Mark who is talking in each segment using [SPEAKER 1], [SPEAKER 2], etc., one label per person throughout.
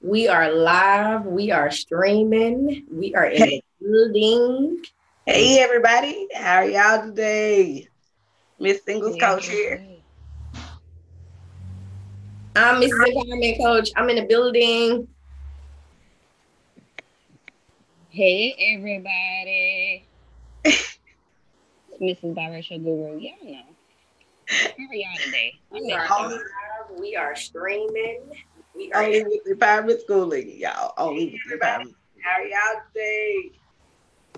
[SPEAKER 1] We are live. We are streaming. We are in the
[SPEAKER 2] Hey,
[SPEAKER 1] building.
[SPEAKER 2] hey everybody, how are y'all today? Miss Singles
[SPEAKER 3] Hey,
[SPEAKER 2] Coach
[SPEAKER 3] hey,
[SPEAKER 2] here.
[SPEAKER 3] hey.
[SPEAKER 1] I'm Mrs. Empowerment Coach. I'm in the building.
[SPEAKER 3] Hey, everybody. It's Mrs. Biracial Guru. Y'all know. How are y'all today on
[SPEAKER 1] We
[SPEAKER 3] this
[SPEAKER 1] are
[SPEAKER 2] Only,
[SPEAKER 3] Thursday?
[SPEAKER 1] live. We are streaming. We are in.
[SPEAKER 2] only with the empowerment schooling, y'all. Only with the empowerment. How are y'all today?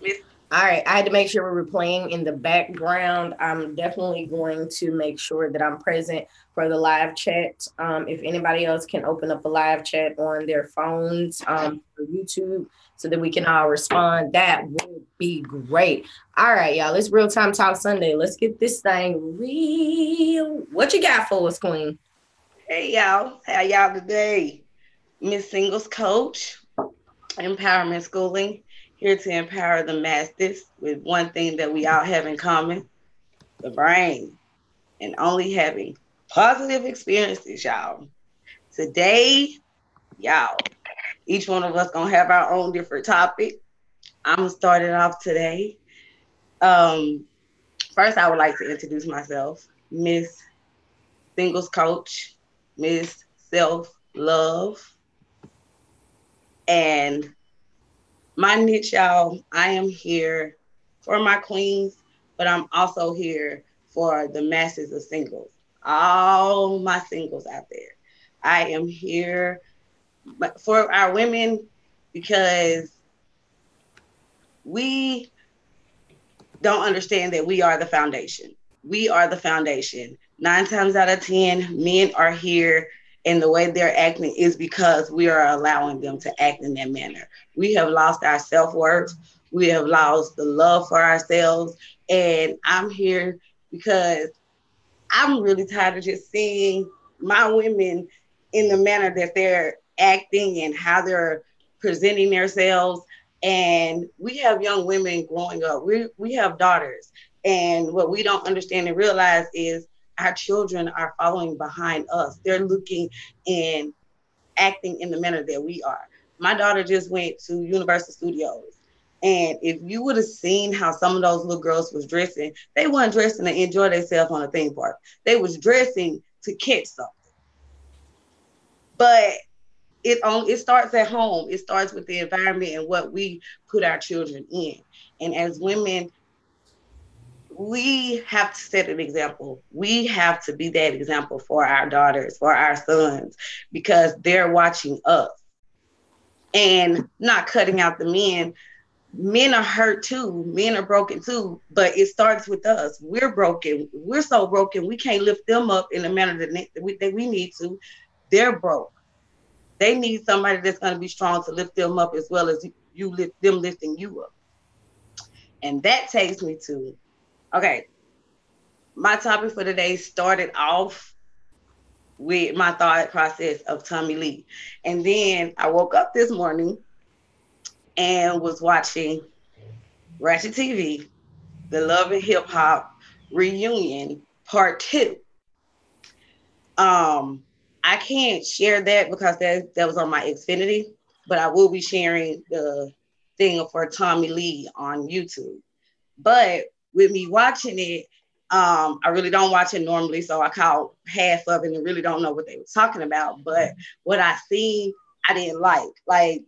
[SPEAKER 2] Miss
[SPEAKER 1] All right. I had to make sure we were playing in the background. I'm definitely going to make sure that I'm present for the live chat. If anybody else can open up a live chat on their phones for YouTube so that we can all respond, that would be great. All right, y'all. It's Real Time Talk Sunday. Let's get this thing real. What you got for us, Queen?
[SPEAKER 2] Hey y'all, how y'all today? Miss Singles Coach, empowerment schooling, here to empower the masses with one thing that we all have in common, the brain, and only having positive experiences, y'all. Today, y'all, each one of us gonna have our own different topic. I'm gonna start it off today. Um, First, I would like to introduce myself, Miss Singles Coach, Miss Self Love, and my niche, y'all. I am here for my queens, but I'm also here for the masses of singles, all my singles out there. I am here for our women because we don't understand that we are the foundation. We are the foundation. 9 times out of 10, men are here, and the way they're acting is because we are allowing them to act in that manner. We have lost our self worth. We have lost the love for ourselves. And I'm here because I'm really tired of just seeing my women in the manner that they're acting and how they're presenting themselves. And we have young women growing up. We have daughters. And what we don't understand and realize is our children are following behind us. They're looking and acting in the manner that we are. My daughter just went to Universal Studios. And if you would have seen how some of those little girls was dressing, they weren't dressing to enjoy themselves on a theme park. They was dressing to catch something. But it starts at home. It starts with the environment and what we put our children in. And as women, we have to set an example. We have to be that example for our daughters, for our sons, because they're watching us and not cutting out the men. Men are hurt too. Men are broken too, but it starts with us. We're broken. We're so broken. We can't lift them up in the manner that we need to. They're broke. They need somebody that's going to be strong to lift them up as well as you lift them lifting you up. And that takes me to, okay, my topic for today started off with my thought process of Tommie Lee. And then I woke up this morning and was watching Ratchet TV, the Love and Hip Hop reunion part two. Um, I can't share that because that was on my Xfinity, but I will be sharing the thing for Tommie Lee on YouTube. But with me watching it, I really don't watch it normally, so I caught half of it and really don't know what they were talking about. But what I seen, I didn't like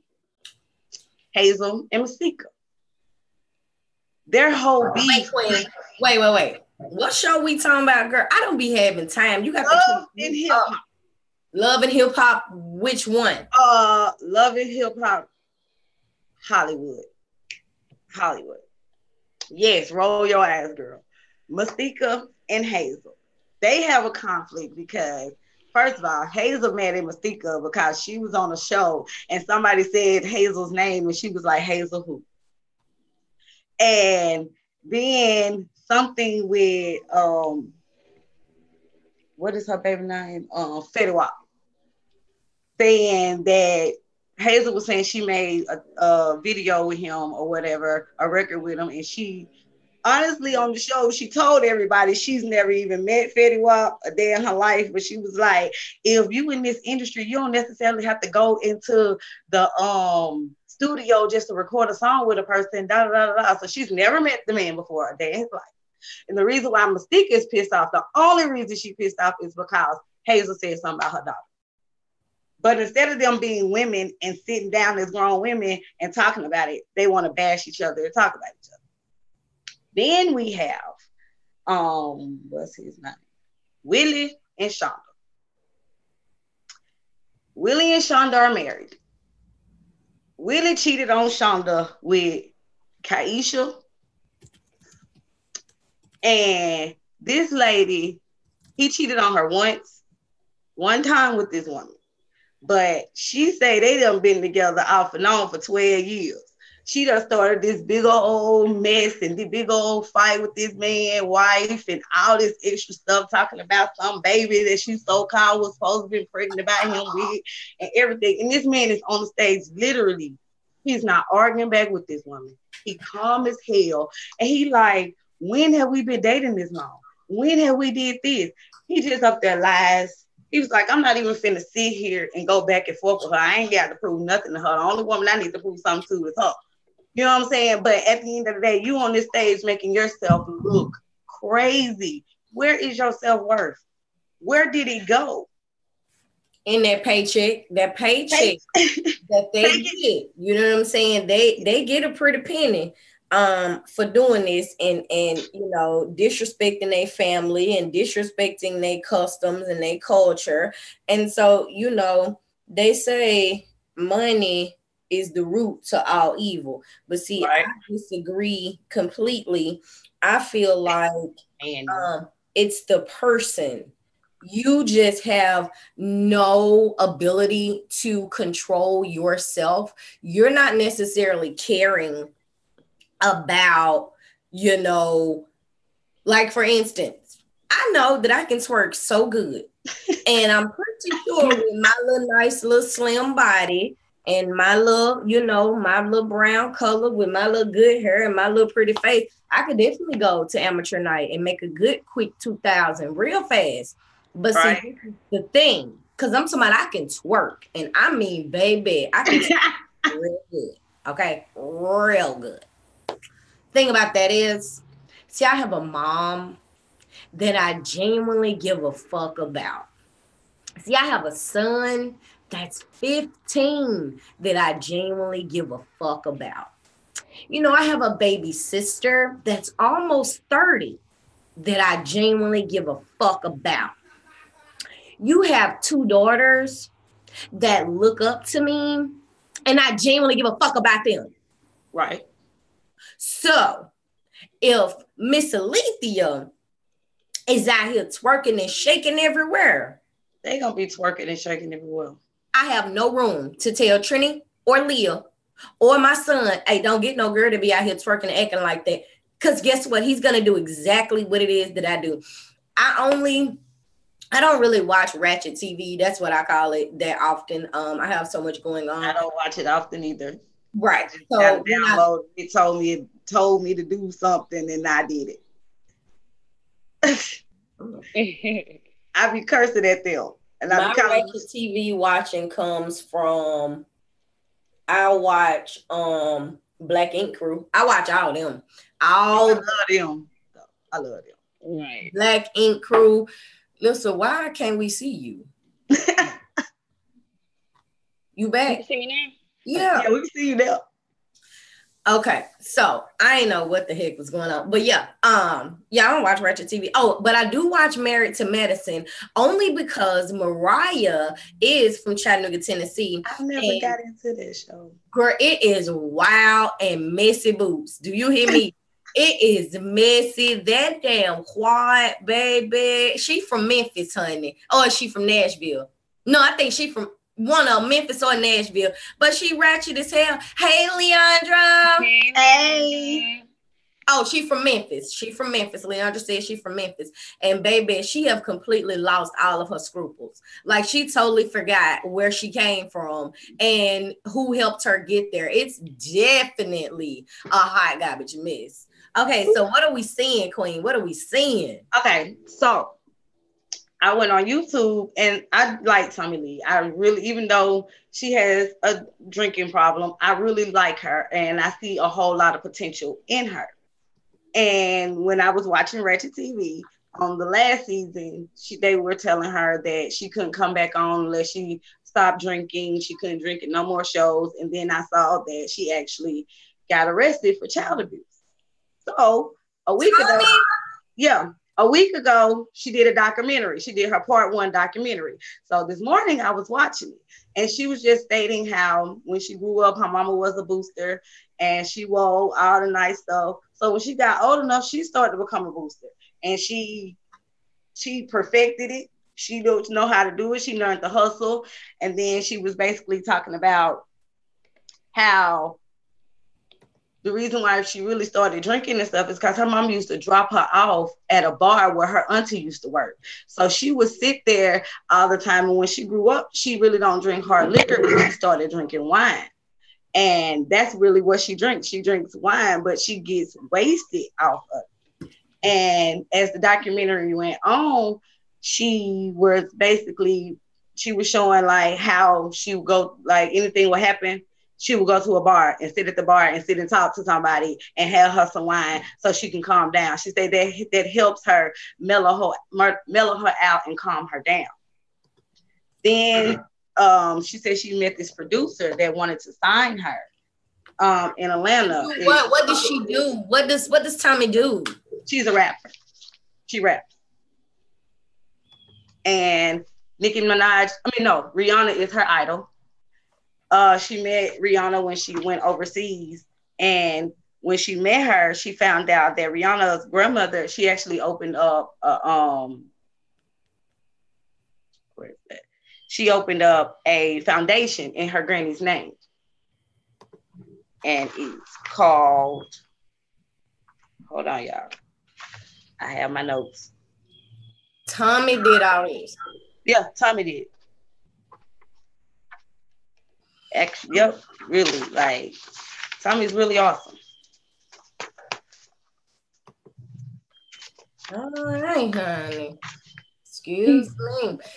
[SPEAKER 2] Hazel and Mystica. Their whole
[SPEAKER 1] Wait,
[SPEAKER 2] beef,
[SPEAKER 1] Queen. Wait. What show we talking about, girl? I don't be having time. You got to
[SPEAKER 2] love
[SPEAKER 1] keep
[SPEAKER 2] and
[SPEAKER 1] me
[SPEAKER 2] hip
[SPEAKER 1] up.
[SPEAKER 2] hop,
[SPEAKER 1] Love and hip hop. Which one?
[SPEAKER 2] love and hip hop, Hollywood, Hollywood. Yes, roll your eyes, girl. Mystica and Hazel. They have a conflict because, first of all, Hazel mad at Mystica because she was on a show and somebody said Hazel's name and she was like, Hazel who? And then something with, what is her baby name? Fetty Wap, saying that Hazel was saying she made a video with him or whatever, a record with him, and she honestly, on the show, she told everybody she's never even met Fetty Wap a day in her life, but she was like, if you in this industry, you don't necessarily have to go into the studio just to record a song with a person, da da da da. So she's never met the man before a day in his life. And the reason why Mystique is pissed off, the only reason she pissed off is because Hazel said something about her daughter. But instead of them being women and sitting down as grown women and talking about it, they want to bash each other and talk about each other. Then we have, what's his name? Willie and Shonda. Willie and Shonda are married. Willie cheated on Shonda with Kaisha. And this lady, he cheated on her one time with this woman. But she say they done been together off and on for 12 years. She done started this big old mess and the big old fight with this man, wife, and all this extra stuff, talking about some baby that she so-called was supposed to be pregnant about him with and everything. And this man is on the stage, literally. He's not arguing back with this woman. He calm as hell. And he like, when have we been dating this long? When have we did this? He just up there lies. He was like, I'm not even finna sit here and go back and forth with her. I ain't got to prove nothing to her. The only woman I need to prove something to is her. You know what I'm saying? But at the end of the day, you on this stage making yourself look crazy. Where is your self-worth? Where did it go?
[SPEAKER 1] In that paycheck that they get. You know what I'm saying? They get a pretty penny for doing this and you know, disrespecting their family and disrespecting their customs and their culture. And so, you know, they say money is the root to all evil. But see, right. I disagree completely. I feel like it's the person. You just have no ability to control yourself. You're not necessarily caring about, you know, like for instance, I know that I can twerk so good. And I'm pretty sure with my little nice little slim body and my little, you know, my little brown color with my little good hair and my little pretty face, I could definitely go to amateur night and make a good quick 2,000 real fast. But right. See, this is the thing, because I'm talking about I can twerk. And I mean, baby, I can twerk real good. Okay? Real good. Thing about that is, see, I have a mom that I genuinely give a fuck about. See, I have a son that's 15 that I genuinely give a fuck about. You know, I have a baby sister that's almost 30 that I genuinely give a fuck about. You have 2 daughters that look up to me and I genuinely give a fuck about them.
[SPEAKER 2] Right.
[SPEAKER 1] So if Miss Alethea is out here twerking and shaking everywhere,
[SPEAKER 2] they gonna be twerking and shaking everywhere.
[SPEAKER 1] I have no room to tell Trini or Leah or my son, hey, don't get no girl to be out here twerking and acting like that. Because guess what? He's gonna do exactly what it is that I do. I don't really watch Ratchet TV. That's what I call it that often. I have so much going on.
[SPEAKER 2] I don't watch it often either.
[SPEAKER 1] Right.
[SPEAKER 2] So it told me to do something and I did it. I be cursing at them. And
[SPEAKER 1] my Ratchet TV watching comes from, I watch Black Ink Crew. I watch all them. I love them. Right. Black Ink Crew. Listen, why can't we see you? You back?
[SPEAKER 3] You can see me now?
[SPEAKER 1] Yeah,
[SPEAKER 2] we can see you now.
[SPEAKER 1] Okay, so I ain't know what the heck was going on, but I don't watch Ratchet TV. Oh, but I do watch Married to Medicine only because Mariah is from Chattanooga, Tennessee.
[SPEAKER 2] I never got into this show.
[SPEAKER 1] Girl, it is wild and messy boots. Do you hear me? It is messy. That damn quad, baby. She from Memphis, honey. Or is she from Nashville? No, I think she from one of Memphis or Nashville. But she ratchet as hell. Hey, Leandra.
[SPEAKER 2] Hey.
[SPEAKER 1] Oh, she from Memphis. She from Memphis. Leandra said she from Memphis. And baby, she have completely lost all of her scruples. Like she totally forgot where she came from and who helped her get there. It's definitely a hot garbage mess. Okay, so what are we seeing, Queen? What are we seeing?
[SPEAKER 2] Okay, so I went on YouTube and I like Tommie Lee. I really, even though she has a drinking problem, I really like her and I see a whole lot of potential in her. And when I was watching Ratchet TV on the last season, they were telling her that she couldn't come back on unless she stopped drinking. She couldn't drink in no more shows. And then I saw that she actually got arrested for child abuse. So a week ago, yeah, a week ago, she did a documentary. She did her part 1 documentary. So this morning I was watching it and she was just stating how when she grew up, her mama was a booster and she wore all the nice stuff. So when she got old enough, she started to become a booster and she perfected it. She don't know how to do it. She learned the hustle. And then she was basically talking about how the reason why she really started drinking and stuff is because her mom used to drop her off at a bar where her auntie used to work. So she would sit there all the time. And when she grew up, she really don't drink hard liquor, but she started drinking wine. And that's really what she drinks. She drinks wine, but she gets wasted off of it. And as the documentary went on, she was showing like how she would go, like anything would happen. She would go to a bar and sit at the bar and sit and talk to somebody and have her some wine so she can calm down. She said that helps her mellow her out and calm her down. Then she said she met this producer that wanted to sign her in Atlanta.
[SPEAKER 1] What does she do? What does Tommie do?
[SPEAKER 2] She's a rapper. She raps. And Rihanna is her idol. She met Rihanna when she went overseas. And when she met her, she found out that Rihanna's grandmother, she actually opened up she opened up a foundation in her granny's name. And it's called, hold on, y'all. I have my notes.
[SPEAKER 1] Tommie did all this.
[SPEAKER 2] Yeah, Tommie did. Actually, yep, really, like Tommie's really awesome.
[SPEAKER 1] All right, honey. Excuse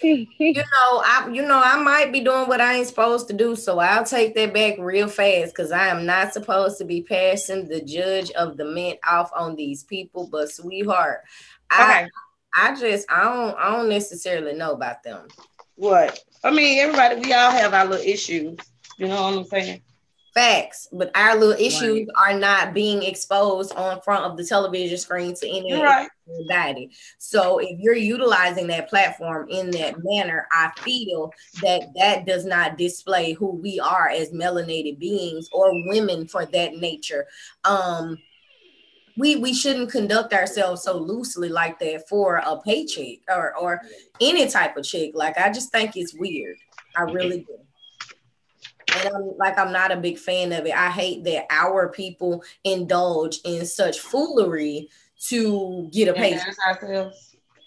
[SPEAKER 1] me. I might be doing what I ain't supposed to do, so I'll take that back real fast because I am not supposed to be passing the judge of the mint off on these people. But sweetheart, I don't necessarily know about them.
[SPEAKER 2] What? I mean, everybody, we all have our little issues. You know what I'm saying?
[SPEAKER 1] Facts, but our little issues are not being exposed on front of the television screen to anybody. So if you're utilizing that platform in that manner, I feel that does not display who we are as melanated beings or women for that nature. We shouldn't conduct ourselves so loosely like that for a paycheck or any type of check. Like, I just think it's weird. I really do. And I'm not a big fan of it. I hate that our people indulge in such foolery to get a paycheck.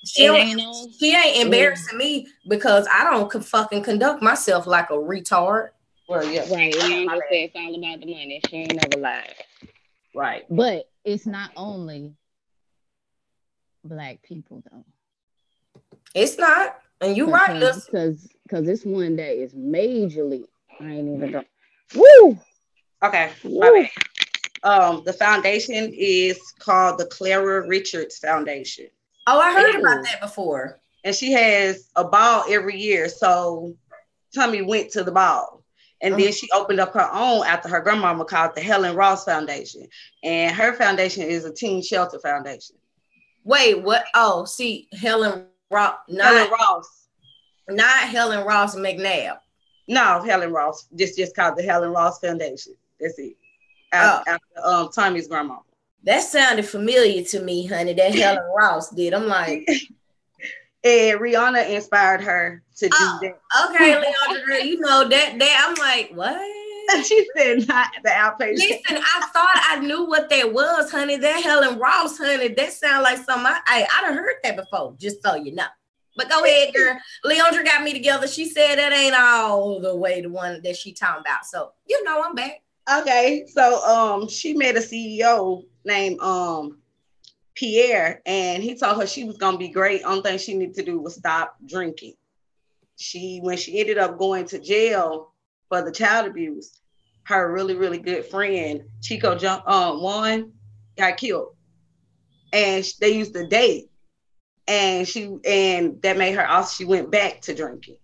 [SPEAKER 1] She ain't embarrassing me because I don't fucking conduct myself like a retard.
[SPEAKER 3] Well, yeah. Right. Leandra said it's all about the money. She ain't never lied.
[SPEAKER 2] Right.
[SPEAKER 3] But it's not only Black people, though.
[SPEAKER 1] It's not. And you're right.
[SPEAKER 3] Because this one that is majorly... I ain't even know. Woo!
[SPEAKER 2] Okay, my bad. The foundation is called the Clara Richards Foundation.
[SPEAKER 1] Oh, I heard about that before.
[SPEAKER 2] And she has a ball every year. So Tommie went to the ball. And then she opened up her own after her grandmama called the Helen Ross Foundation. And her foundation is a teen shelter foundation.
[SPEAKER 1] Wait, what? Oh, see, Helen Ross.
[SPEAKER 2] Helen Ross.
[SPEAKER 1] Not Helen Ross McNabb.
[SPEAKER 2] No, Helen Ross. Just called the Helen Ross Foundation. That's it. After Tommie's grandma.
[SPEAKER 1] That sounded familiar to me, honey. That Helen Ross did. I'm like,
[SPEAKER 2] and Rihanna inspired her to do that.
[SPEAKER 1] Okay, Leandra, you know that I'm like, what?
[SPEAKER 2] She said not the outpatient.
[SPEAKER 1] Listen, I thought I knew what that was, honey. That Helen Ross, honey. That sounds like something I done heard that before. Just so you know. But go ahead, girl. Leandra got me together. She said that ain't all the way the one that she talking about. So, I'm back.
[SPEAKER 2] Okay, so she met a CEO named Pierre, and he told her she was gonna be great. Only thing she needed to do was stop drinking. When she ended up going to jail for the child abuse, her really, really good friend, Chico Juan, got killed. And they used to date. And that made her also, she went back to drinking.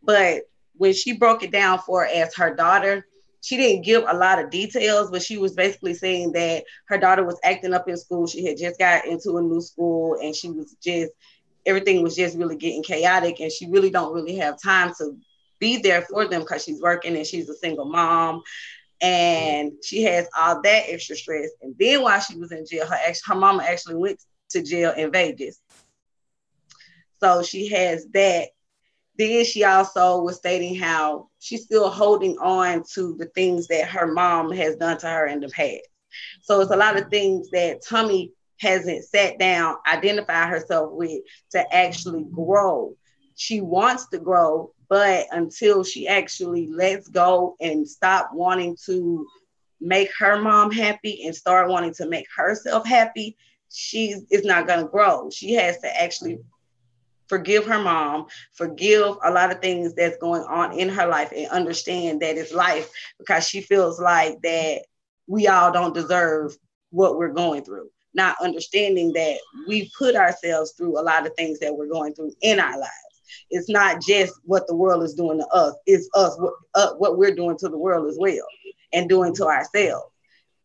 [SPEAKER 2] But when she broke it down for as her daughter, she didn't give a lot of details, but she was basically saying that her daughter was acting up in school. She had just got into a new school, and she was just, everything was just really getting chaotic, and she really don't really have time to be there for them because she's working and she's a single mom, and she has all that extra stress. And then while she was in jail, her mama actually went to jail in Vegas, so she has that. Then she also was stating how she's still holding on to the things that her mom has done to her in the past. So it's a lot of things that Tommie hasn't sat down, identified herself with to actually grow. She wants to grow, but until she actually lets go and stop wanting to make her mom happy and start wanting to make herself happy, she is not going to grow. She has to actually forgive her mom, forgive a lot of things that's going on in her life, and understand that it's life, because she feels like that we all don't deserve what we're going through. Not understanding that we put ourselves through a lot of things that we're going through in our lives. It's not just what the world is doing to us, it's us, what we're doing to the world as well, and doing to ourselves.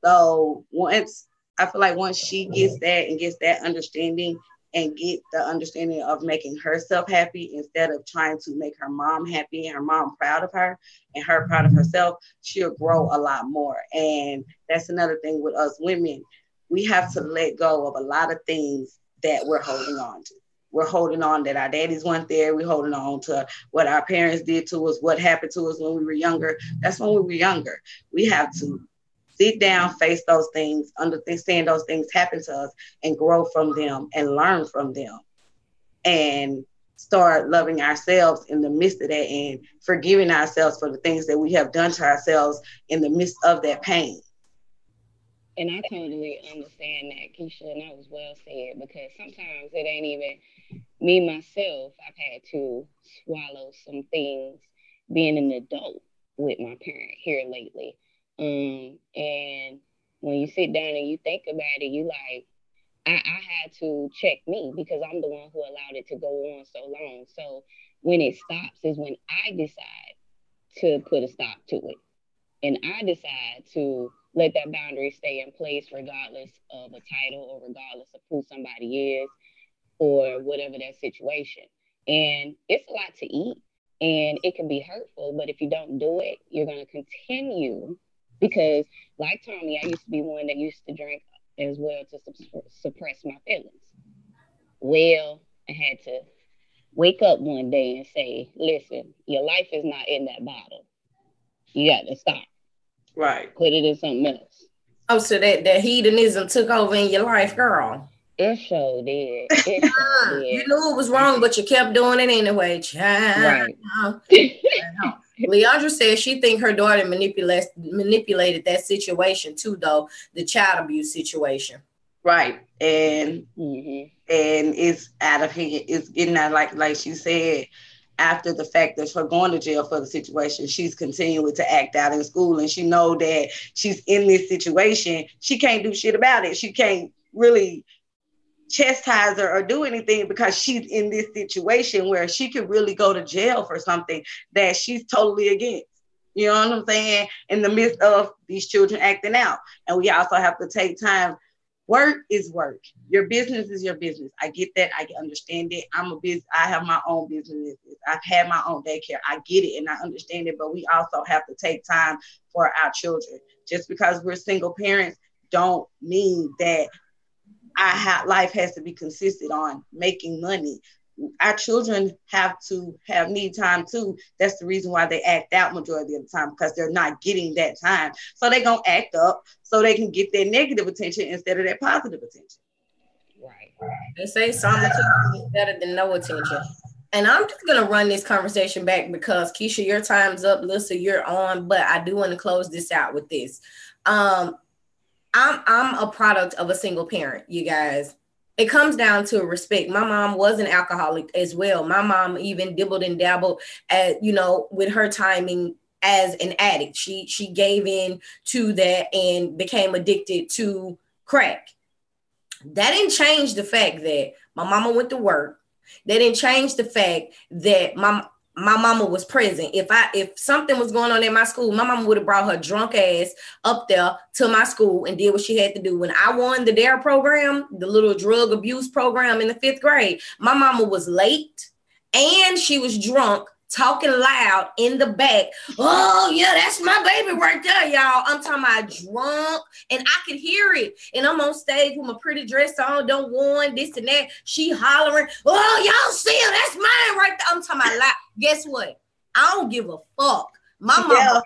[SPEAKER 2] So I feel like once she gets that and gets that understanding, and get the understanding of making herself happy instead of trying to make her mom happy and her mom proud of her and her proud of herself, she'll grow a lot more. And that's another thing with us women. We have to let go of a lot of things that we're holding on to. We're holding on that our daddies weren't there. We're holding on to what our parents did to us, what happened to us when we were younger. That's when we were younger. We have to sit down, face those things, understand those things happen to us, and grow from them and learn from them, and start loving ourselves in the midst of that, and forgiving ourselves for the things that we have done to ourselves in the midst of that pain.
[SPEAKER 3] And I totally understand that, Kesha, and that was well said, because sometimes it ain't even me myself. I've had to swallow some things being an adult with my parent here lately. And when you sit down and you think about it, you like, I had to check me, because I'm the one who allowed it to go on so long. So when it stops is when I decide to put a stop to it. And I decide to let that boundary stay in place regardless of a title or regardless of who somebody is or whatever that situation. And it's a lot to eat and it can be hurtful, but if you don't do it, you're going to continue, because like Tommie, I used to be one that used to drink as well to suppress my feelings. Well, I had to wake up one day and say, listen, your life is not in that bottle. You got to stop.
[SPEAKER 2] Right.
[SPEAKER 3] Put it in something else.
[SPEAKER 1] Oh, so that hedonism took over in your life, girl.
[SPEAKER 3] It sure did. It sure did.
[SPEAKER 1] You knew it was wrong, but you kept doing it anyway. Child.
[SPEAKER 3] Right.
[SPEAKER 1] Leandra says she think her daughter manipulated that situation too, though, the child abuse situation.
[SPEAKER 2] Right. And it's out of hand. It's getting out, like she said, after the fact that her going to jail for the situation, she's continuing to act out in school, and she know that she's in this situation. She can't do shit about it. She can't really chastise her or do anything, because she's in this situation where she could really go to jail for something that she's totally against. You know what I'm saying? In the midst of these children acting out. And we also have to take time. Work is work. Your business is your business. I get that. I understand it. I have my own business. I've had my own daycare. I get it and I understand it. But we also have to take time for our children. Just because we're single parents don't mean that life has to be consistent on making money. Our children have to need time too. That's the reason why they act out majority of the time, because they're not getting that time. So they're going to act up so they can get their negative attention instead of their positive attention.
[SPEAKER 3] Right.
[SPEAKER 1] They say some attention is better than no attention. And I'm just gonna run this conversation back because Kesha, your time's up. Lisa, you're on, but I do want to close this out with this. I'm a product of a single parent, you guys. It comes down to respect. My mom was an alcoholic as well. My mom even dibbled and dabbled at, with her timing as an addict. She gave in to that and became addicted to crack. That didn't change the fact that my mama went to work. That didn't change the fact that my mama was present. If something was going on in my school, my mama would have brought her drunk ass up there to my school and did what she had to do. When I won the DARE program, the little drug abuse program in the 5th grade, my mama was late and she was drunk, talking loud in the back. Oh yeah, that's my baby right there, y'all. I'm talking about drunk, and I could hear it. And I'm on stage with my pretty dress on, don't warn this and that. She hollering, oh, y'all see her, that's mine right there. I'm talking about loud. Guess what? I don't give a fuck. My mama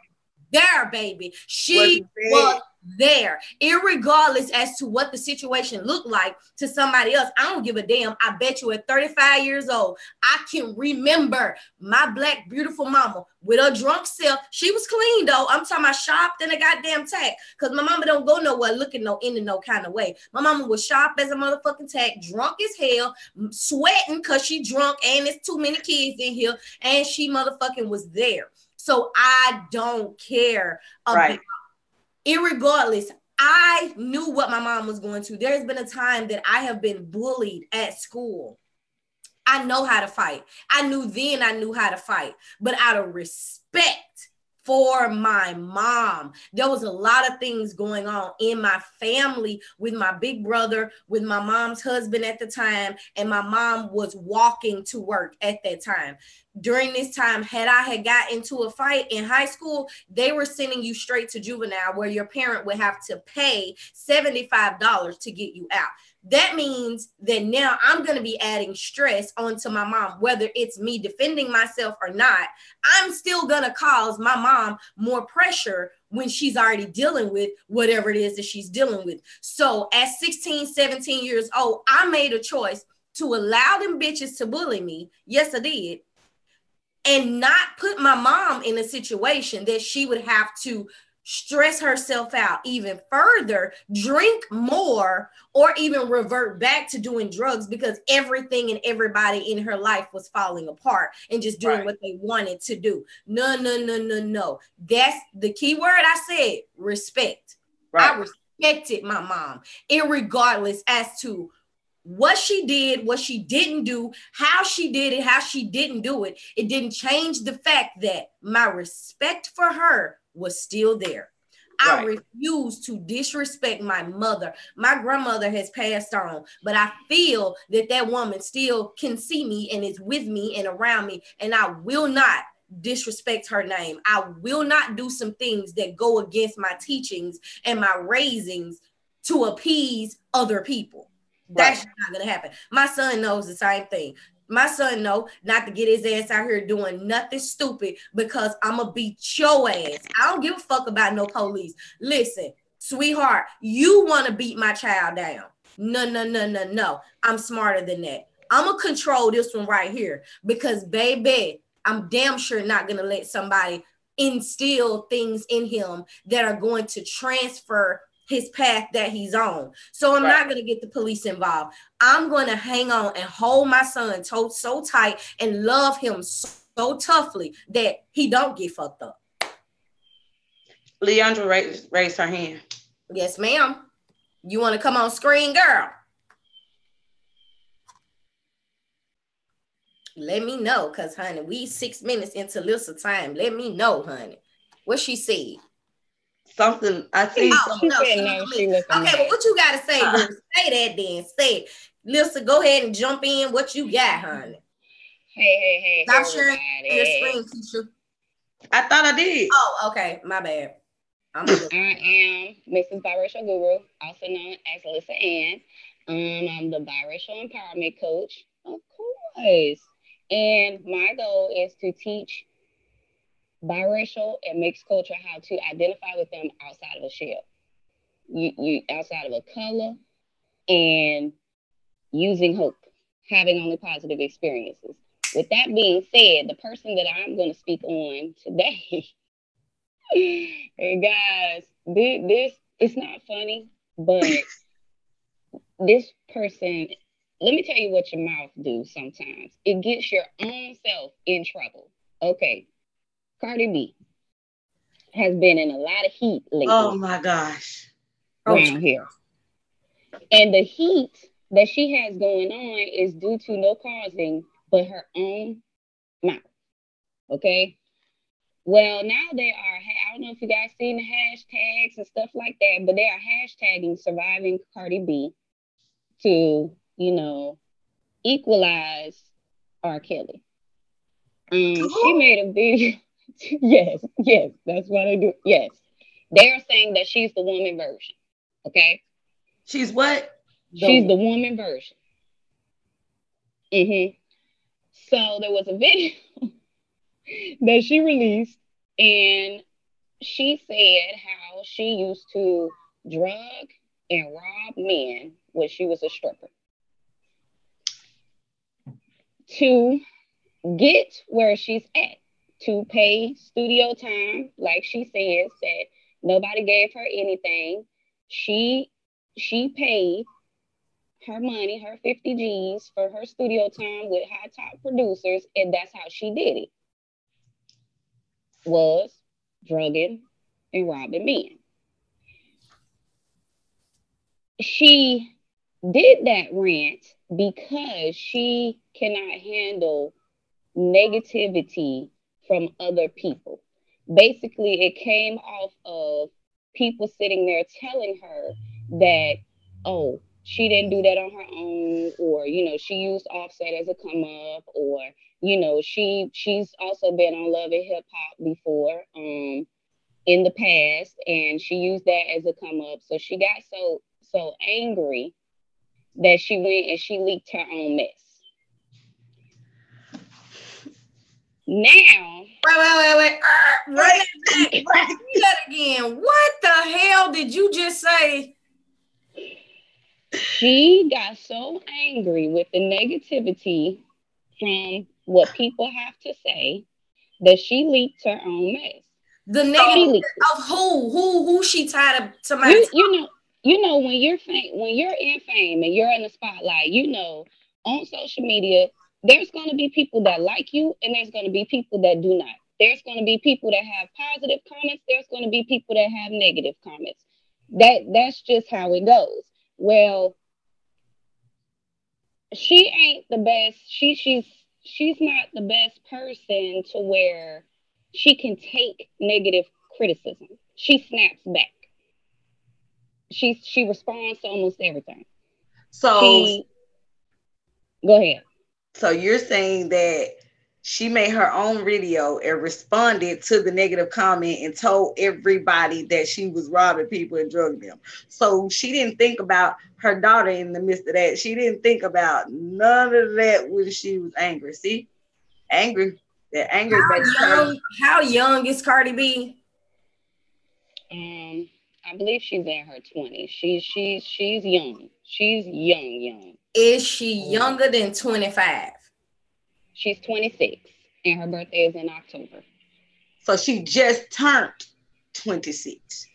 [SPEAKER 1] there, baby. She was there, irregardless as to what the situation looked like to somebody else. I don't give a damn. I bet you at 35 years old, I can remember my black, beautiful mama with her drunk self. She was clean though. I'm talking about sharp than a goddamn tack. Because my mama don't go nowhere looking in no kind of way. My mama was sharp as a motherfucking tack, drunk as hell, sweating because she drunk and there's too many kids in here. And she motherfucking was there. So I don't care about, irregardless, I knew what my mom was going to. There's been a time that I have been bullied at school. I know how to fight. I knew then I knew how to fight. But out of respect for my mom, there was a lot of things going on in my family with my big brother, with my mom's husband at the time, and my mom was walking to work at that time. During this time, had I got into a fight in high school, they were sending you straight to juvenile where your parent would have to pay $75 to get you out. That means that now I'm going to be adding stress onto my mom, whether it's me defending myself or not. I'm still going to cause my mom more pressure when she's already dealing with whatever it is that she's dealing with. So at 16, 17 years old, I made a choice to allow them bitches to bully me. Yes, I did. And not put my mom in a situation that she would have to stress herself out even further, drink more, or even revert back to doing drugs because everything and everybody in her life was falling apart and just doing what they wanted to do. No. That's the key word I said, respect. I respected my mom, irregardless as to what she did, what she didn't do, how she did it, how she didn't do it. It didn't change the fact that my respect for her was still there. I refuse to disrespect my mother. My grandmother has passed on, but I feel that that woman still can see me and is with me and around me, and I will not disrespect her name. I will not do some things that go against my teachings and my raisings to appease other people. That's not gonna happen. My son knows the same thing. My son know not to get his ass out here doing nothing stupid because I'm gonna beat your ass. I don't give a fuck about no police. Listen, sweetheart, you want to beat my child down. No. I'm smarter than that. I'm gonna control this one right here because, baby, I'm damn sure not gonna let somebody instill things in him that are going to transfer his path that he's on. So I'm not going to get the police involved. I'm going to hang on and hold my son so tight and love him so toughly that he don't get fucked up.
[SPEAKER 2] Leandra raised her hand.
[SPEAKER 1] Yes, ma'am. You want to come on screen, girl? Let me know, because, honey, we 6 minutes into Lisa time. Let me know, honey. What she said.
[SPEAKER 2] Something I see.
[SPEAKER 1] Okay, well, what you gotta say, girl? Say that then. Say it. Lisa, go ahead and jump in. What you got, honey?
[SPEAKER 3] Hey,
[SPEAKER 1] stop sharing your screen, Kesha.
[SPEAKER 2] I thought I did.
[SPEAKER 1] Oh, okay, my bad.
[SPEAKER 3] I am MrsBiRacialGuru, also known as Lisa Ann. I'm the biracial empowerment coach, of course. And my goal is to teach biracial and mixed culture how to identify with them outside of a shell. You outside of a color, and using hope, having only positive experiences. With that being said, the person that I'm going to speak on today, hey guys, this it's not funny, but this person, let me tell you what your mouth do sometimes. It gets your own self in trouble. Okay, Cardi B has been in a lot of heat lately.
[SPEAKER 2] Oh my gosh.
[SPEAKER 3] Around here. And the heat that she has going on is due to no causing but her own mouth. Okay? Well, now they are, I don't know if you guys seen the hashtags and stuff like that, but they are hashtagging surviving Cardi B to, equalize R. Kelly. She made a video. yes, that's what I do. Yes. They're saying that she's the woman version. Okay?
[SPEAKER 2] She's what?
[SPEAKER 3] She's the woman version. So there was a video that she released, and she said how she used to drug and rob men when she was a stripper to get where she's at, to pay studio time. Like she says that nobody gave her anything. She paid her money, her 50 G's for her studio time with high top producers, and that's how she did it. Was drugging and robbing men. She did that rant because she cannot handle negativity from other people. Basically, it came off of people sitting there telling her that, oh, she didn't do that on her own, or, she used Offset as a come up, or, she's also been on Love and Hip Hop before, in the past, and she used that as a come up. So she got so angry that she went and she leaked her own mess. Now,
[SPEAKER 1] wait. Run that again. What the hell did you just say?
[SPEAKER 3] She got so angry with the negativity from what people have to say that she leaked her own mess.
[SPEAKER 1] The negative of who she tied up somebody.
[SPEAKER 3] You know when you're in fame and you're in the spotlight, on social media, there's going to be people that like you and there's going to be people that do not. There's going to be people that have positive comments. There's going to be people that have negative comments. That's just how it goes. Well, she ain't the best. She's not the best person to where she can take negative criticism. She snaps back. She responds to almost everything.
[SPEAKER 2] So
[SPEAKER 3] go ahead.
[SPEAKER 2] So you're saying that she made her own video and responded to the negative comment and told everybody that she was robbing people and drugging them. So she didn't think about her daughter in the midst of that. She didn't think about none of that when she was angry. See? Angry. That anger.
[SPEAKER 1] How young is Cardi B?
[SPEAKER 3] I believe she's in her 20s. She's young. She's young.
[SPEAKER 1] Is she younger than 25?
[SPEAKER 3] She's 26, and her birthday is in October.
[SPEAKER 2] So she just turned 26.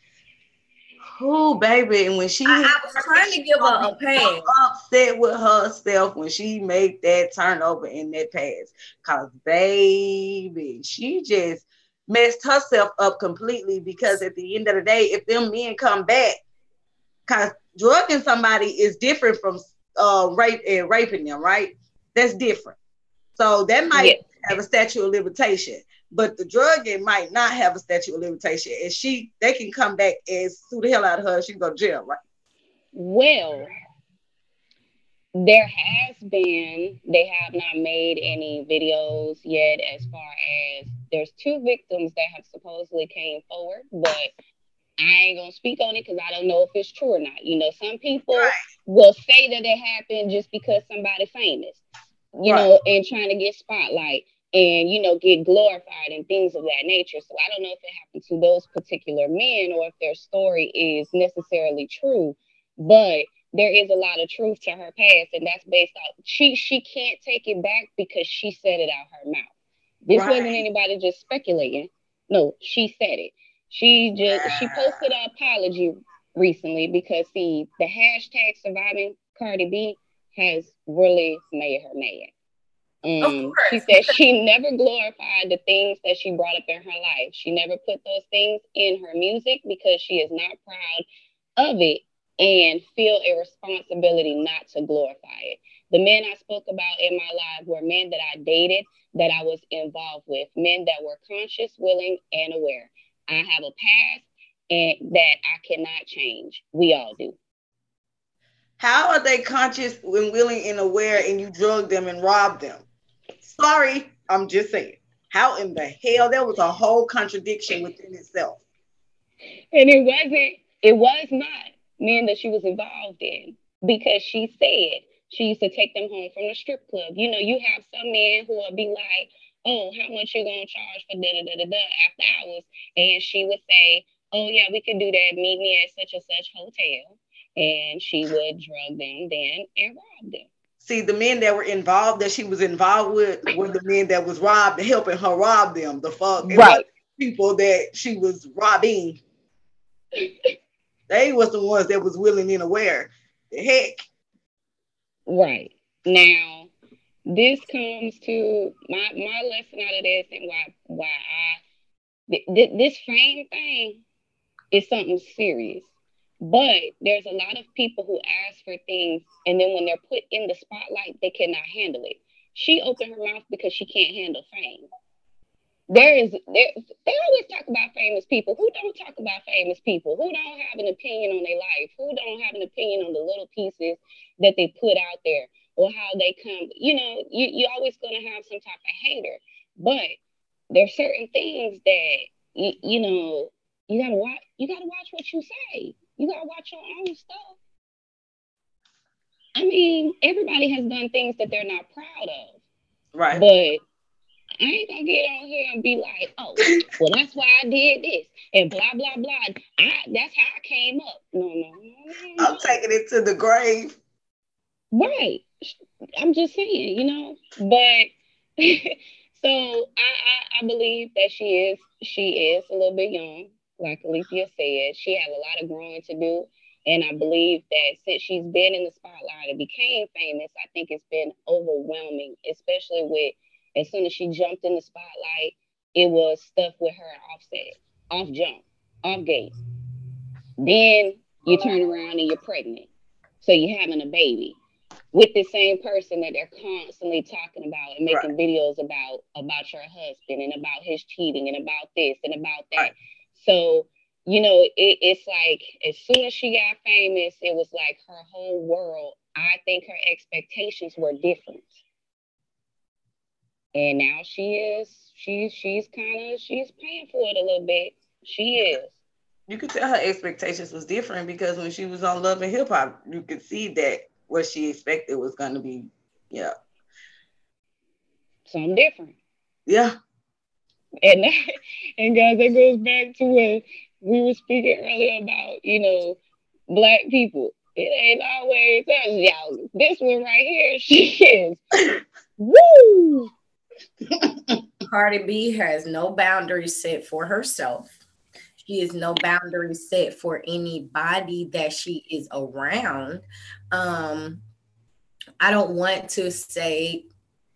[SPEAKER 2] Oh, baby. And when
[SPEAKER 1] I was trying to give her a pass.
[SPEAKER 2] Upset with herself when she made that turnover in that pass. Because, baby, she just messed herself up completely, because at the end of the day, if them men come back, because drugging somebody is different from raping them, right? That's different. So that might have a statute of limitation, but the drugging might not have a statute of limitation. And they can come back and sue the hell out of her. She can go to jail, right?
[SPEAKER 3] Well, they have not made any videos yet, as far as there's 2 victims that have supposedly came forward, but I ain't gonna speak on it because I don't know if it's true or not. Some people will say that it happened just because somebody famous, and trying to get spotlight and, get glorified and things of that nature. So I don't know if it happened to those particular men or if their story is necessarily true. But there is a lot of truth to her past, and that's based off she can't take it back because she said it out her mouth. This wasn't anybody just speculating. No, she said it. She posted an apology recently because see the hashtag surviving Cardi B has really made her mad. She said she never glorified the things that she brought up in her life. She never put those things in her music because she is not proud of it and feel a responsibility not to glorify it. The men I spoke about in my life were men that I dated, that I was involved with, men that were conscious, willing, and aware. I have a past and that I cannot change. We all do.
[SPEAKER 2] How are they conscious and willing and aware and you drug them and robbed them? Sorry, I'm just saying. How in the hell? There was a whole contradiction within itself.
[SPEAKER 3] And it was not men that she was involved in because she said she used to take them home from the strip club. You know, you have some men who will be like, oh, how much you gonna charge for da-da-da-da-da after hours? And she would say, oh, yeah, we could do that. Meet me at such and such hotel. And she would drug them then and rob them.
[SPEAKER 2] See, the men that were involved, that she was involved with, were the men that was robbed, helping her rob them. The fuck,
[SPEAKER 3] right?
[SPEAKER 2] People that she was robbing, they was the ones that was willing and aware. The heck,
[SPEAKER 3] right now, this comes to my lesson out of this, and why this fame thing is something serious. But there's a lot of people who ask for things, and then when they're put in the spotlight, they cannot handle it. She opened her mouth because she can't handle fame. They always talk about famous people. Who don't talk about famous people? Who don't have an opinion on their life? Who don't have an opinion on the little pieces that they put out there or how they come? You know, you're always going to have some type of hater. But there's certain things that, you know, you gotta watch what you say. You gotta watch your own stuff. I mean, everybody has done things that they're not proud of.
[SPEAKER 2] Right.
[SPEAKER 3] But I ain't gonna get on here and be like, oh, well, that's why I did this and blah blah blah. That's how I came up. No.
[SPEAKER 2] I'm taking it to the grave.
[SPEAKER 3] Right. I'm just saying, you know. But so I believe that she is a little bit young. Like Alethea said, she has a lot of growing to do. And I believe that since she's been in the spotlight and became famous, I think it's been overwhelming, especially with as soon as she jumped in the spotlight, it was stuff with her offset, off jump, off gate. Then you turn around and you're pregnant. So you're having a baby with the same person that they're constantly talking about and making videos about your husband and about his cheating and about this and about that. Right. So, you know, it's like as soon as she got famous, it was like her whole world. I think her expectations were different. And now she's paying for it a little bit. She is.
[SPEAKER 2] You could tell her expectations was different because when she was on Love and Hip Hop, you could see that what she expected was going to be,
[SPEAKER 3] something different.
[SPEAKER 2] Yeah.
[SPEAKER 3] And guys, that goes back to when we were speaking earlier about, you know, Black people. It ain't always us, y'all. This one right here, she is. Woo!
[SPEAKER 1] Cardi B has no boundaries set for herself. She has no boundaries set for anybody that she is around. I don't want to say,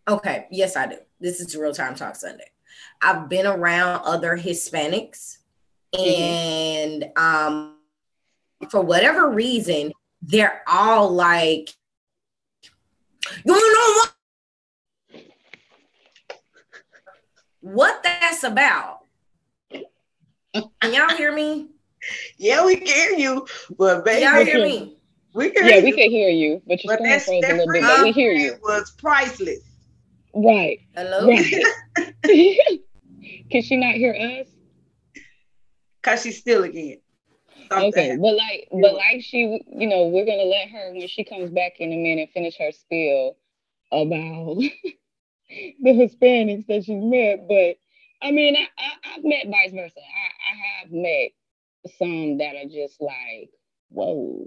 [SPEAKER 1] okay, yes, I do. This is Real Time Talk Sunday. I've been around other Hispanics, and for whatever reason, they're all like, you know what that's about? Can y'all hear me?
[SPEAKER 2] Yeah, we can hear you, but baby,
[SPEAKER 1] y'all hear me?
[SPEAKER 2] We can hear you.
[SPEAKER 3] We can hear you, but your screen froze a little bit, but we hear you.
[SPEAKER 2] Was priceless.
[SPEAKER 3] Right.
[SPEAKER 1] Hello?
[SPEAKER 3] Right. Can she not hear us?
[SPEAKER 2] Cause she's still again.
[SPEAKER 3] Okay, but like she, you know, we're gonna let her when she comes back in a minute finish her spiel about the Hispanics that she's met. But I mean, I've met vice versa. I have met some that are just like, whoa.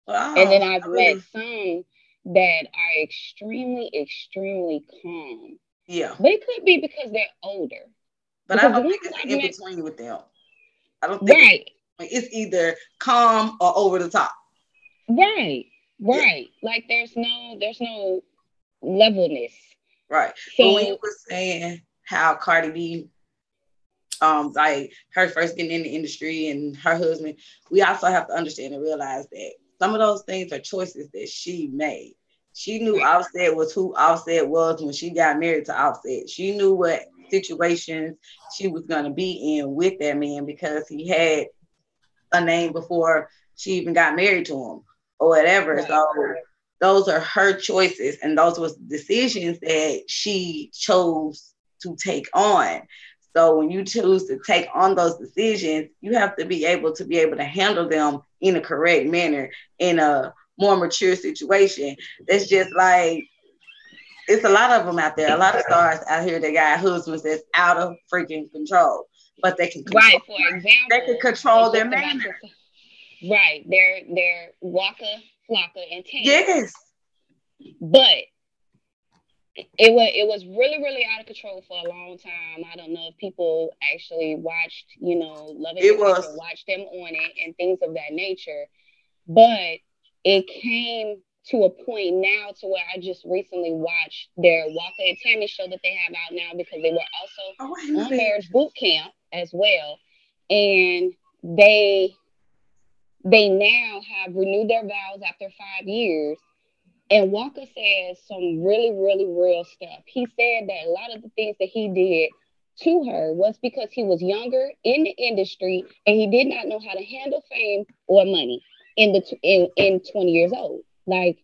[SPEAKER 3] And then I've met some that are extremely, extremely calm.
[SPEAKER 2] Yeah.
[SPEAKER 3] But it could be because they're older.
[SPEAKER 2] But
[SPEAKER 3] because
[SPEAKER 2] I don't think it's in between with them. I don't think it's either calm or over the top.
[SPEAKER 3] Right. Yeah. Like there's no levelness.
[SPEAKER 2] Right. So, but when you were saying how Cardi B, like her first getting in the industry and her husband, we also have to understand and realize that some of those things are choices that she made. She knew Offset was who Offset was when she got married to Offset. She knew what situations she was going to be in with that man because he had a name before she even got married to him or whatever. Right. So those are her choices, and those were decisions that she chose to take on. So when you choose to take on those decisions, you have to be able to handle them in a correct manner, in a more mature situation. That's just like, it's a lot of them out there, a lot of stars out here that got husbands that's out of freaking control, but they can control,
[SPEAKER 3] for example,
[SPEAKER 2] they can control their manner.
[SPEAKER 3] Right, they're Waka, Flocka, and Tam.
[SPEAKER 2] Yes,
[SPEAKER 3] but it was really, really out of control for a long time. I don't know if people actually watched, Love and watched them on it and things of that nature. But it came to a point now to where I just recently watched their Waka and Tammy show that they have out now, because they were also on Marriage Boot Camp as well. And they now have renewed their vows after 5 years. And Walker says some really, really real stuff. He said that a lot of the things that he did to her was because he was younger in the industry and he did not know how to handle fame or money in 20 years old. Like,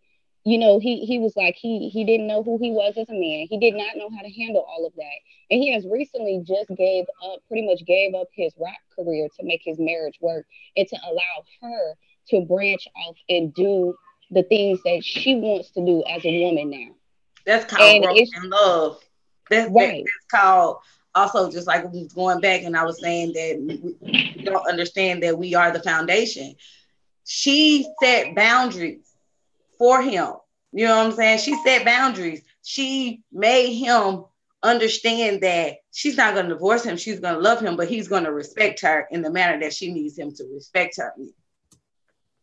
[SPEAKER 3] he was like, he didn't know who he was as a man. He did not know how to handle all of that. And he has recently just pretty much gave up his rap career to make his marriage work and to allow her to branch off and do the things that she wants to do as a woman now.
[SPEAKER 2] That's called growth and love. That's called, also, just like we was going back and I was saying that we don't understand that we are the foundation. She set boundaries for him. You know what I'm saying? She set boundaries. She made him understand that she's not going to divorce him. She's going to love him, but he's going to respect her in the manner that she needs him to respect her.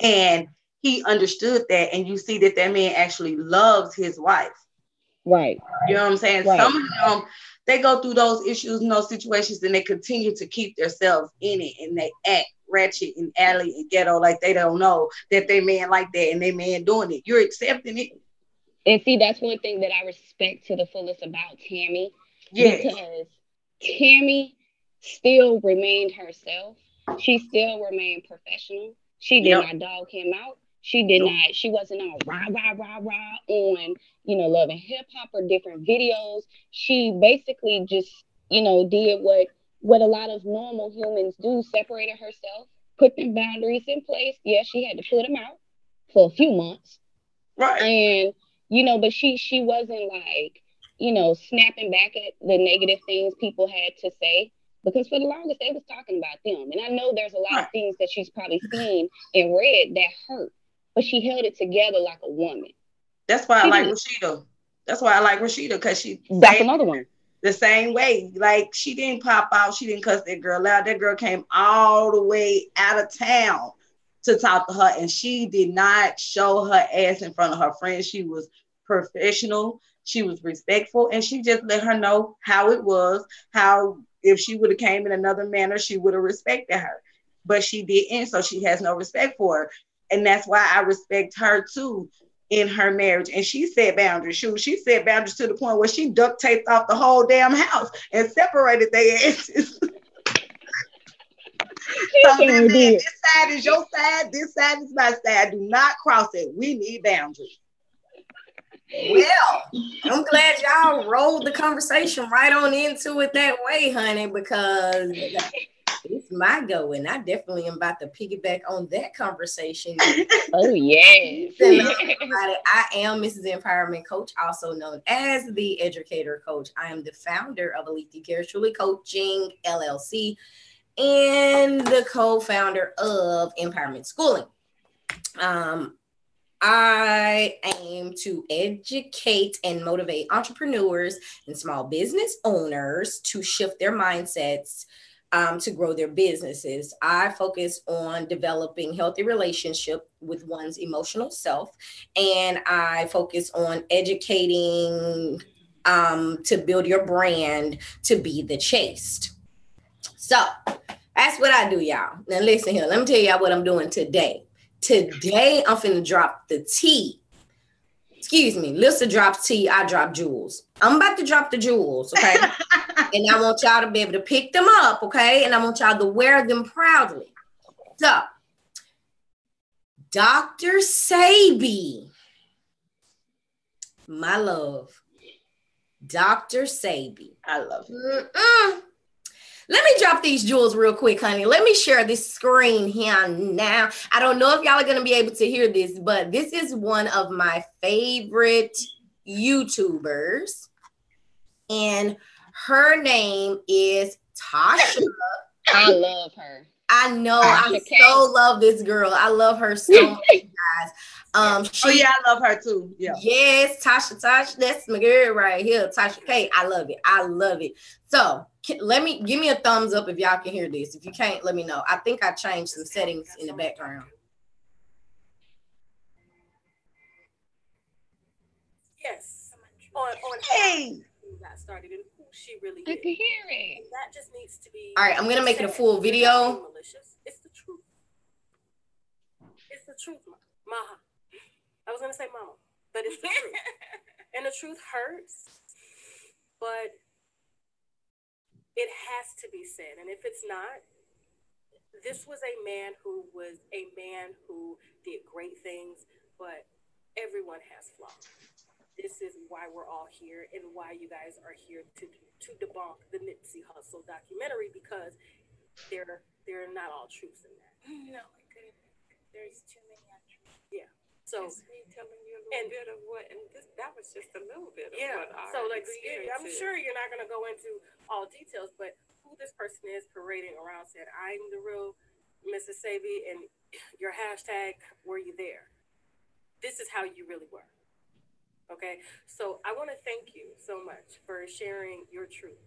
[SPEAKER 2] And he understood that, and you see that man actually loves his wife.
[SPEAKER 3] Right.
[SPEAKER 2] You know what I'm saying? Right. Some of them, they go through those issues and those situations, and they continue to keep themselves in it, and they act ratchet and alley and ghetto like they don't know that they man like that and they man doing it. You're accepting it.
[SPEAKER 3] And see, that's one thing that I respect to the fullest about Tammy. Yes. Because Tammy still remained herself. She still remained professional. She did not dog him out. She did not, she wasn't all rah on, Love and Hip Hop or different videos. She basically just, did what a lot of normal humans do, separated herself, put them boundaries in place. Yeah, she had to put them out for a few months.
[SPEAKER 2] Right.
[SPEAKER 3] And, but she wasn't like, snapping back at the negative things people had to say. Because for the longest, they was talking about them. And I know there's a lot of things that she's probably seen and read that hurt. But she held it together like a woman.
[SPEAKER 2] That's why I like Rashida. That's why I like Rashida, because
[SPEAKER 3] that's another one.
[SPEAKER 2] The same way. Like, she didn't pop out. She didn't cuss that girl out. That girl came all the way out of town to talk to her. And she did not show her ass in front of her friends. She was professional. She was respectful. And she just let her know how it was, how if she would have came in another manner, she would have respected her. But she didn't, so she has no respect for her. And that's why I respect her too in her marriage. And she set boundaries. She set boundaries to the point where she duct taped off the whole damn house and separated their asses. So this side is your side, this side is my side. Do not cross it. We need boundaries.
[SPEAKER 1] Well, I'm glad y'all rolled the conversation right on into it that way, honey, because it's my go, and I definitely am about to piggyback on that conversation.
[SPEAKER 3] Oh, yes.
[SPEAKER 1] I am Mrs. Empowerment Coach, also known as the Educator Coach. I am the founder of Elite Truly Coaching, LLC, and the co-founder of Empowerment Schooling. I aim to educate and motivate entrepreneurs and small business owners to shift their mindsets to grow their businesses. I focus on developing healthy relationship with one's emotional self, and I focus on educating to build your brand to be the chaste. So that's what I do, y'all. Now listen here. Let me tell y'all what I'm doing today. Today, I'm finna drop the tea. Excuse me. Lissa drops tea. I drop jewels. I'm about to drop the jewels, okay? And I want y'all to be able to pick them up, okay? And I want y'all to wear them proudly. So, Dr. Sebi, my love. Dr. Sebi.
[SPEAKER 2] I love it.
[SPEAKER 1] Let me drop these jewels real quick, honey. Let me share this screen here now. I don't know if y'all are going to be able to hear this, but this is one of my favorite YouTubers. And her name is Tasha.
[SPEAKER 3] I love her.
[SPEAKER 1] I know. I so love this girl. I love her so much, guys.
[SPEAKER 2] I love her too. Yeah.
[SPEAKER 1] Yes, Tasha, that's my girl right here. Tasha K. I love it. I love it. So give me a thumbs up if y'all can hear this. If you can't, let me know. I think I changed some settings in the background.
[SPEAKER 4] Yes. On
[SPEAKER 2] hey.
[SPEAKER 4] Got started and who she really is.
[SPEAKER 3] I can hear it.
[SPEAKER 4] And that just needs to be.
[SPEAKER 1] All right, I'm gonna make it a full video.
[SPEAKER 4] Malicious. It's the truth. It's the truth, Maha. I was gonna say mama, but it's the truth. And the truth hurts, but it has to be said. And if it's not, this was a man who did great things, but everyone has flaws. This is why we're all here and why you guys are here to debunk the Nipsey Hussle documentary, because there are not all truths in that.
[SPEAKER 5] No, I couldn't. There's too many untruths.
[SPEAKER 4] Yeah. So
[SPEAKER 5] it's me telling you a little bit of what, and that was just a little bit of what our
[SPEAKER 4] so like I'm
[SPEAKER 5] is.
[SPEAKER 4] sure you're not gonna go into all details, but who this person is parading around said, "I'm the real Mrs. Sebi," and your hashtag, "Were you there?" This is how you really were. Okay, so I want to thank you so much for sharing your truth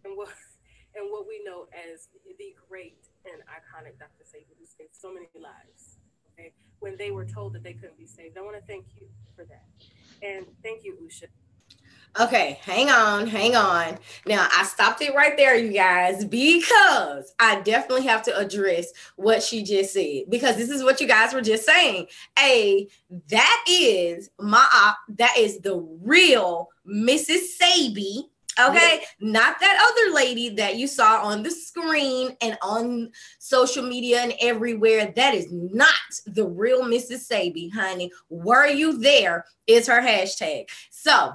[SPEAKER 4] and what we know as the great and iconic Dr. Sebi, who saved so many lives. Okay, when they were told that they couldn't be saved, I want to thank you for that, and thank you, Usha.
[SPEAKER 1] Okay, hang on. Now, I stopped it right there, you guys, because I definitely have to address what she just said, because this is what you guys were just saying. That is the real Mrs. Sebi. Okay, not that other lady that you saw on the screen and on social media and everywhere. That is not the real Mrs. Sebi, honey. Were you there is her hashtag. So,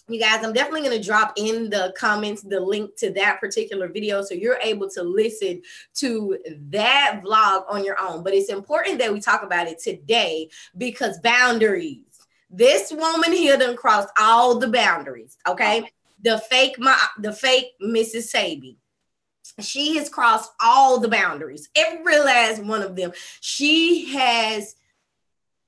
[SPEAKER 1] you guys, I'm definitely going to drop in the comments the link to that particular video so you're able to listen to that vlog on your own. But it's important that we talk about it today because boundaries. This woman here done crossed all the boundaries, okay? The fake Mrs. Sebi. She has crossed all the boundaries, every last one of them. She has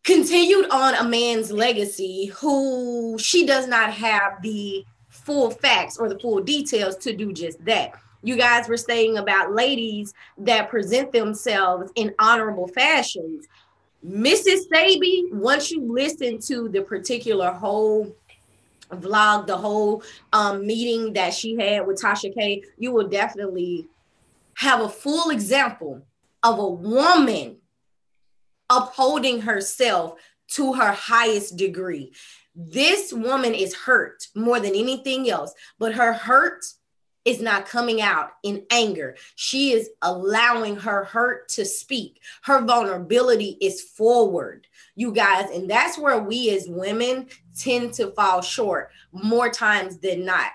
[SPEAKER 1] continued on a man's legacy who she does not have the full facts or the full details to do just that. You guys were saying about ladies that present themselves in honorable fashions. Mrs. Sebi, once you listen to the particular whole vlog, the whole meeting that she had with Tasha K, you will definitely have a full example of a woman upholding herself to her highest degree. This woman is hurt more than anything else, but her hurt is not coming out in anger. She is allowing her hurt to speak. Her vulnerability is forward, you guys. And that's where we as women tend to fall short more times than not.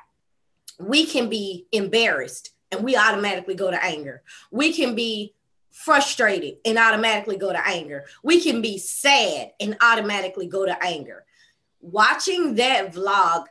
[SPEAKER 1] We can be embarrassed and we automatically go to anger. We can be frustrated and automatically go to anger. We can be sad and automatically go to anger. Watching that vlog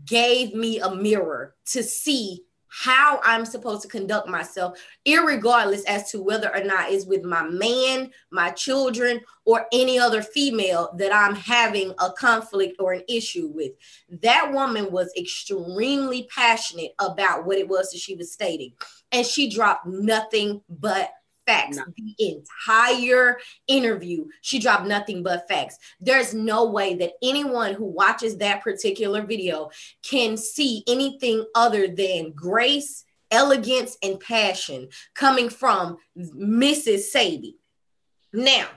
[SPEAKER 1] gave me a mirror to see how I'm supposed to conduct myself, irregardless as to whether or not it's with my man, my children, or any other female that I'm having a conflict or an issue with. That woman was extremely passionate about what it was that she was stating. And she dropped nothing but facts. No. The entire interview, she dropped nothing but facts. There's no way that anyone who watches that particular video can see anything other than grace, elegance, and passion coming from Mrs. Sebi. Now,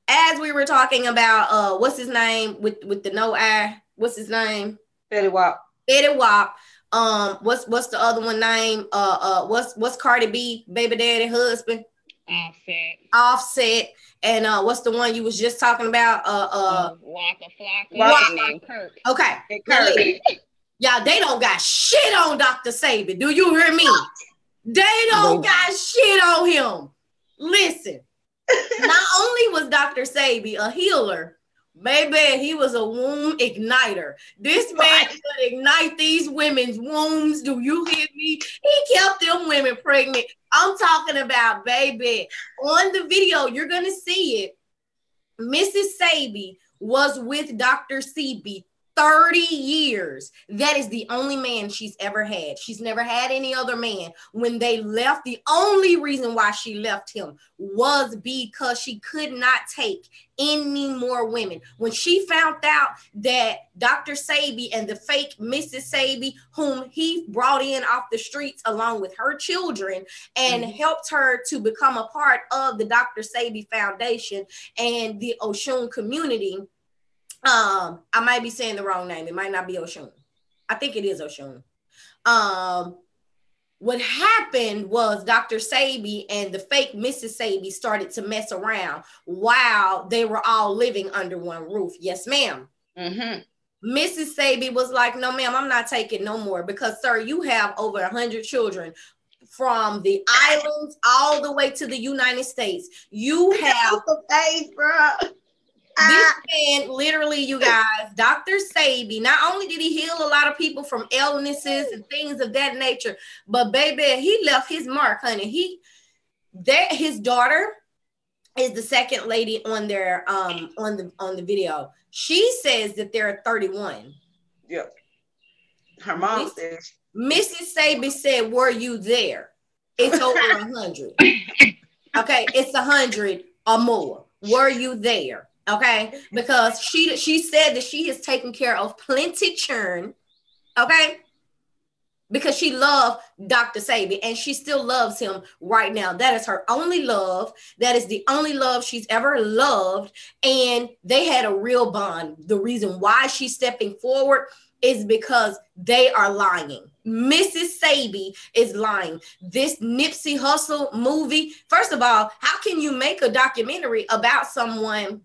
[SPEAKER 1] as we were talking about, what's his name with the no eye? What's his name?
[SPEAKER 2] Fetty Wap.
[SPEAKER 1] Fetty Wap. What's the other one name? What's Cardi B baby daddy husband? Offset. And what's the one you was just talking about?
[SPEAKER 3] Waka Flocka and Kirk.
[SPEAKER 1] Okay. Kirk. Y'all, they don't got shit on Dr. Sebi. Do you hear me? They don't got shit on him. Listen, not only was Dr. Sebi a healer, baby, he was a womb igniter. This man could ignite these women's wombs. Do you hear me? He kept them women pregnant. I'm talking about, baby, on the video, you're going to see it. Mrs. Sebi was with Dr. Sebi 30 years. That is the only man she's ever had. She's never had any other man. When they left, the only reason why she left him was because she could not take any more women. When she found out that Dr. Sebi and the fake Mrs. Sebi, whom he brought in off the streets along with her children and helped her to become a part of the Dr. Sebi Foundation and the Oshun community, I might be saying the wrong name. It might not be Oshun. I think it is Oshun. What happened was Dr. Sebi and the fake Mrs. Sebi started to mess around while they were all living under one roof. Yes, ma'am. Mrs. Sebi was like, no, ma'am, I'm not taking no more because, sir, you have over 100 children from the islands all the way to the United States. You have
[SPEAKER 2] the face, bro.
[SPEAKER 1] This man, literally, you guys, Dr. Sebi, not only did he heal a lot of people from illnesses and things of that nature, but baby, he left his mark, honey. His daughter is the second lady on their on the video. She says that they're 31.
[SPEAKER 2] Yeah. Her mom says.
[SPEAKER 1] Mrs. Sebi said, "Were you there?" It's over 100. Okay, it's 100 or more. Were you there? Okay, because she said that she has taken care of plenty churn, okay, because she loved Dr. Sebi and she still loves him right now. That is her only love. That is the only love she's ever loved, and they had a real bond. The reason why she's stepping forward is because they are lying. Mrs. Sebi is lying. This Nipsey Hussle movie, first of all, how can you make a documentary about someone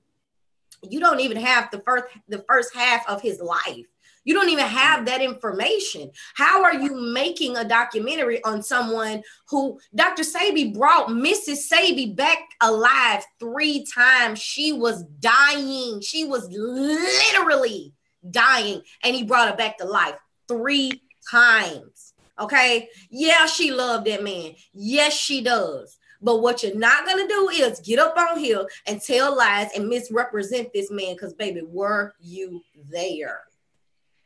[SPEAKER 1] you don't even have the first half of his life? You don't even have that information. How are you making a documentary on someone who Dr. Sebi brought Mrs. Sebi back alive 3 times? She was dying. She was literally dying, and he brought her back to life 3 times. Okay? Yeah, she loved that man. Yes, she does. But what you're not going to do is get up on here and tell lies and misrepresent this man because, baby, were you there?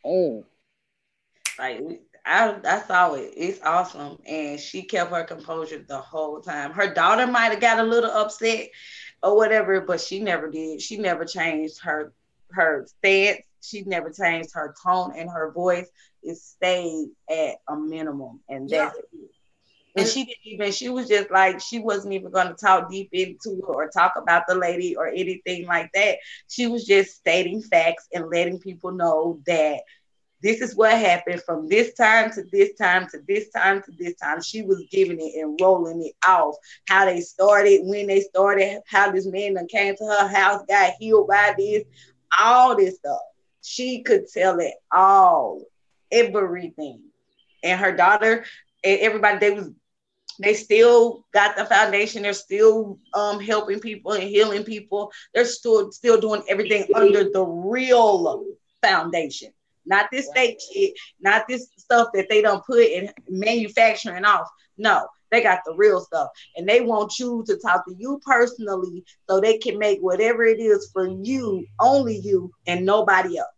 [SPEAKER 3] Oh.
[SPEAKER 2] Like, I saw it. It's awesome. And she kept her composure the whole time. Her daughter might have got a little upset or whatever, but she never did. She never changed her stance. She never changed her tone, and her voice. It stayed at a minimum. And that's it. And she was just like, she wasn't even going to talk deep into it or talk about the lady or anything like that. She was just stating facts and letting people know that this is what happened from this time to this time to this time to this time. She was giving it and rolling it off. How they started, when they started, how this man that came to her house, got healed by this, all this stuff. She could tell it all, everything. And her daughter and everybody, they still got the foundation. They're still helping people and healing people. They're still doing everything under the real foundation, not this fake shit, not this stuff that they don't put in manufacturing off. No, they got the real stuff, and they want you to talk to you personally so they can make whatever it is for you, only you, and nobody else.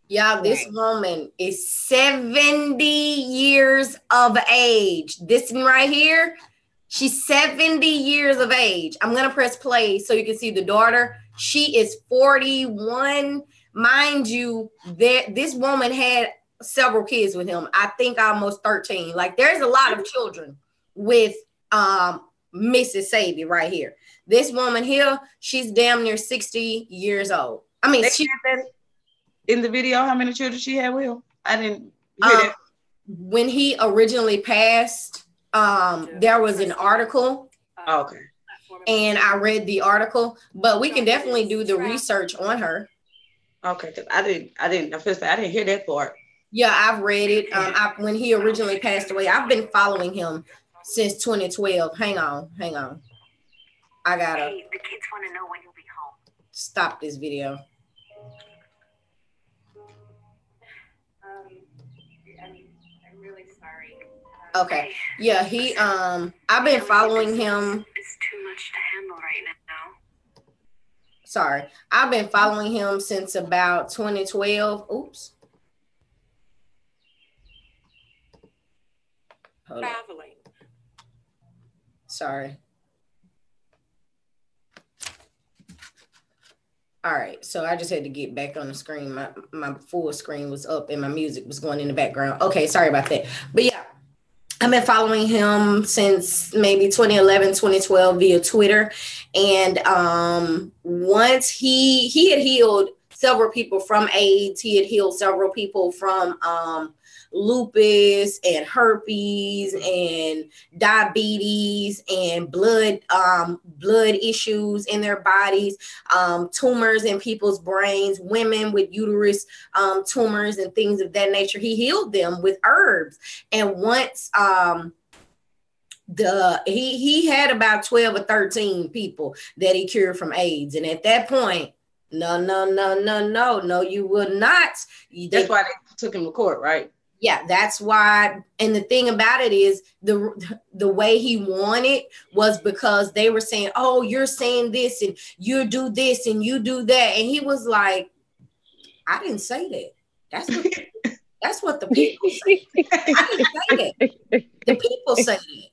[SPEAKER 1] Y'all, this woman is 70 years of age. This one right here, she's 70 years of age. I'm going to press play so you can see the daughter. She is 41. Mind you, this woman had several kids with him. I think almost 13. Like, there's a lot of children with Mrs. Sebi right here. This woman here, she's damn near 60 years old. I mean, she
[SPEAKER 2] in the video, how many children she had with him? I didn't hear that.
[SPEAKER 1] When he originally passed, there was an article.
[SPEAKER 2] Okay.
[SPEAKER 1] And I read the article, but we can definitely do the research on her.
[SPEAKER 2] Okay, I didn't hear that part.
[SPEAKER 1] Yeah, I've read it. When he originally passed away, I've been following him since 2012. Hang on. I gotta.
[SPEAKER 6] Hey, the kids want to know when you'll be home.
[SPEAKER 1] Stop this video.
[SPEAKER 6] I'm really sorry.
[SPEAKER 1] Okay. Yeah, I've been following him.
[SPEAKER 6] It's too much to handle right now.
[SPEAKER 1] Sorry. I've been following him since about 2012. Oops. Hold on.
[SPEAKER 5] Traveling.
[SPEAKER 1] Sorry. All right, so I just had to get back on the screen. My full screen was up and my music was going in the background. Okay, sorry about that. But yeah, I've been following him since maybe 2011, 2012 via Twitter. And once he had healed several people from AIDS, he had healed several people from lupus and herpes and diabetes and blood issues in their bodies, tumors in people's brains, women with uterus tumors and things of that nature. He healed them with herbs. And once he had about 12 or 13 people that he cured from AIDS. And at that point, no, you will not.
[SPEAKER 2] That's why they took him to court, right?
[SPEAKER 1] Yeah, that's why. And the thing about it is the way he won it was because they were saying, oh, you're saying this and you do this and you do that. And he was like, I didn't say that. That's what the people say. I didn't say that. The people say that.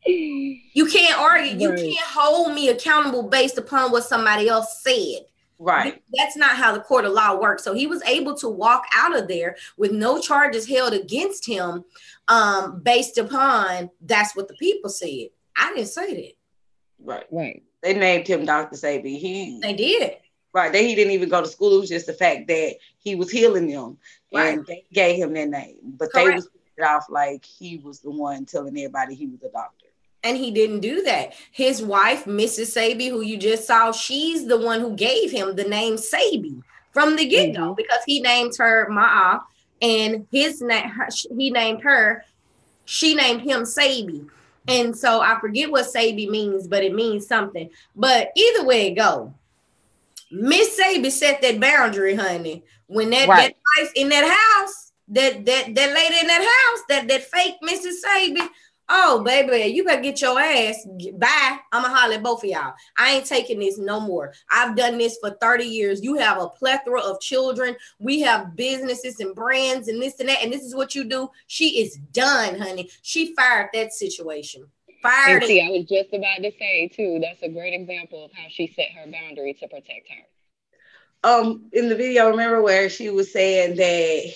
[SPEAKER 1] You can't argue. You can't hold me accountable based upon what somebody else said.
[SPEAKER 2] Right.
[SPEAKER 1] That's not how the court of law works. So he was able to walk out of there with no charges held against him based upon that's what the people said. I didn't say that.
[SPEAKER 2] Right. They named him Dr. Sebi.
[SPEAKER 1] They did.
[SPEAKER 2] Right. He didn't even go to school. It was just the fact that he was healing them. Right. And they gave him that name. But Correct. They was put it off like he was the one telling everybody he was a doctor.
[SPEAKER 1] And he didn't do that. His wife, Mrs. Sebi, who you just saw, she's the one who gave him the name Sebi from the get-go because he named her Ma'a, and he named her, she named him Sebi. And so I forget what Sebi means, but it means something. But either way it go, Miss Sebi set that boundary, honey. When that wife in that house, that lady in that house, that fake Mrs. Sebi, oh, baby, you better get your ass. Bye. I'm going to holler at both of y'all. I ain't taking this no more. I've done this for 30 years. You have a plethora of children. We have businesses and brands and this and that. And this is what you do. She is done, honey. She fired that situation.
[SPEAKER 3] I was just about to say, too, that's a great example of how she set her boundary to protect her.
[SPEAKER 2] In the video, remember where she was saying that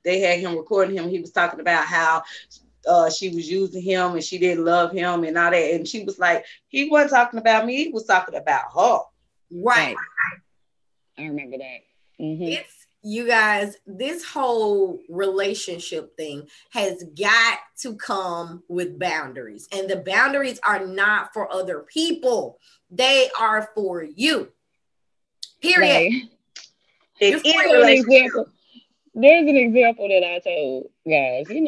[SPEAKER 2] they had him recording him. He was talking about how she was using him and she didn't love him and all that. And she was like, he wasn't talking about me. He was talking about her.
[SPEAKER 1] Right.
[SPEAKER 3] I remember that.
[SPEAKER 1] It's, you guys, this whole relationship thing has got to come with boundaries. And the boundaries are not for other people. They are for you. Period.
[SPEAKER 3] Right. There's an example that I told guys. You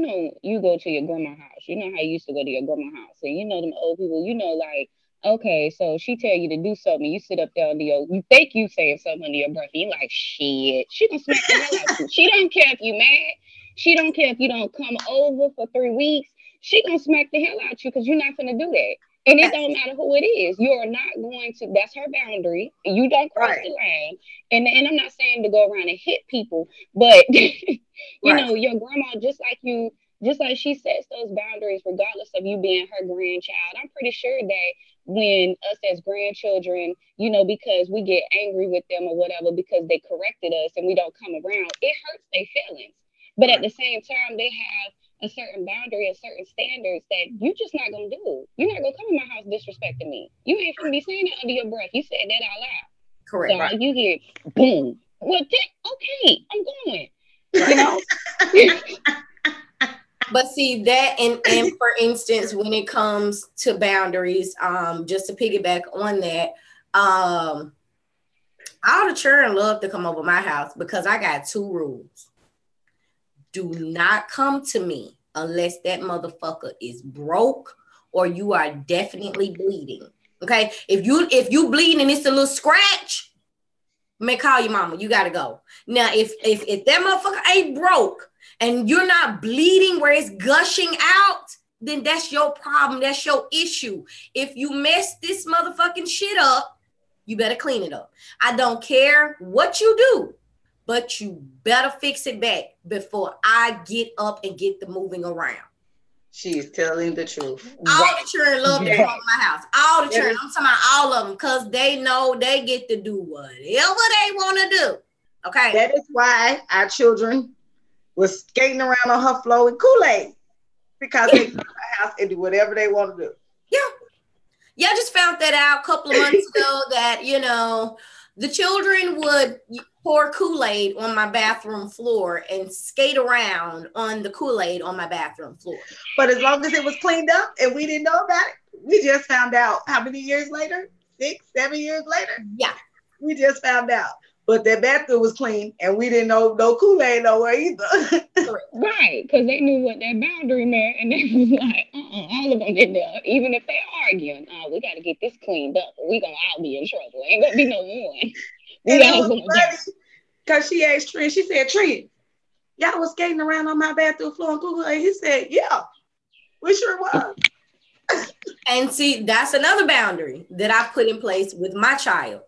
[SPEAKER 3] know, you go to your grandma's house. You know how you used to go to your grandma's house, and you know them old people. You know, like Okay, so she tell you to do something, you sit up there under you think you saying something under your breath, and you like, shit, she gonna smack the hell out you. She don't care if you mad. She don't care if you don't come over for 3 weeks. She gonna smack the hell out you because you're not gonna do that. And it don't matter who it is. You're not going to, that's her boundary. You don't cross the line. And I'm not saying to go around and hit people, but you know, your grandma, just like she sets those boundaries, regardless of you being her grandchild. I'm pretty sure that when us as grandchildren, you know, because we get angry with them or whatever because they corrected us and we don't come around, it hurts their feelings. But at the same time, they have a certain boundary, a certain standards that you just not gonna do. You're not gonna come in my house disrespecting me. You ain't gonna be saying that under your breath. You said that out loud.
[SPEAKER 1] Correct.
[SPEAKER 3] So all you hear, boom. Well, okay, I'm going. You know.
[SPEAKER 1] But see that, and for instance, when it comes to boundaries, just to piggyback on that, all the children love to come over my house because I got 2 rules. Do not come to me unless that motherfucker is broke or you are definitely bleeding. Okay, if you bleeding and it's a little scratch, may call your mama. You gotta go. Now, if that motherfucker ain't broke and you're not bleeding where it's gushing out, then that's your problem. That's your issue. If you mess this motherfucking shit up, you better clean it up. I don't care what you do, but you better fix it back before I get up and get the moving around.
[SPEAKER 2] She's telling the truth.
[SPEAKER 1] All the children love to come to my house. All the children. I'm talking about all of them because they know they get to do whatever they want to do. Okay.
[SPEAKER 2] That is why our children was skating around on her floor with Kool-Aid because they come to her house and do whatever they want to do.
[SPEAKER 1] Yeah. Yeah, I just found that out a couple of months ago that, you know, the children would pour Kool-Aid on my bathroom floor and skate around on the Kool-Aid on my bathroom floor.
[SPEAKER 2] But as long as it was cleaned up and we didn't know about it, we just found out how many years later? 6, 7 years later?
[SPEAKER 1] Yeah.
[SPEAKER 2] We just found out. But their bathroom was clean and we didn't know no Kool-Aid nowhere either.
[SPEAKER 3] Right, because they knew what that boundary meant and they was like, all of them in there, even if they're arguing, we got to get this cleaned up or we going to all be in trouble. Ain't going to be no one.
[SPEAKER 2] And it was funny because she asked Trent, she said, Trent, y'all was skating around on my bathroom floor on Kool-Aid. He said, yeah, we sure was.
[SPEAKER 1] And see, that's another boundary that I put in place with my child.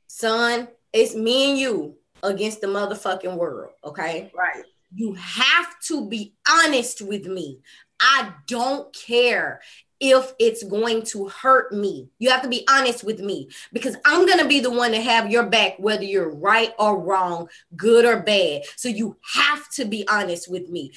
[SPEAKER 1] Son, it's me and you against the motherfucking world, okay?
[SPEAKER 2] Right.
[SPEAKER 1] You have to be honest with me. I don't care if it's going to hurt me. You have to be honest with me because I'm going to be the one to have your back, whether you're right or wrong, good or bad. So you have to be honest with me.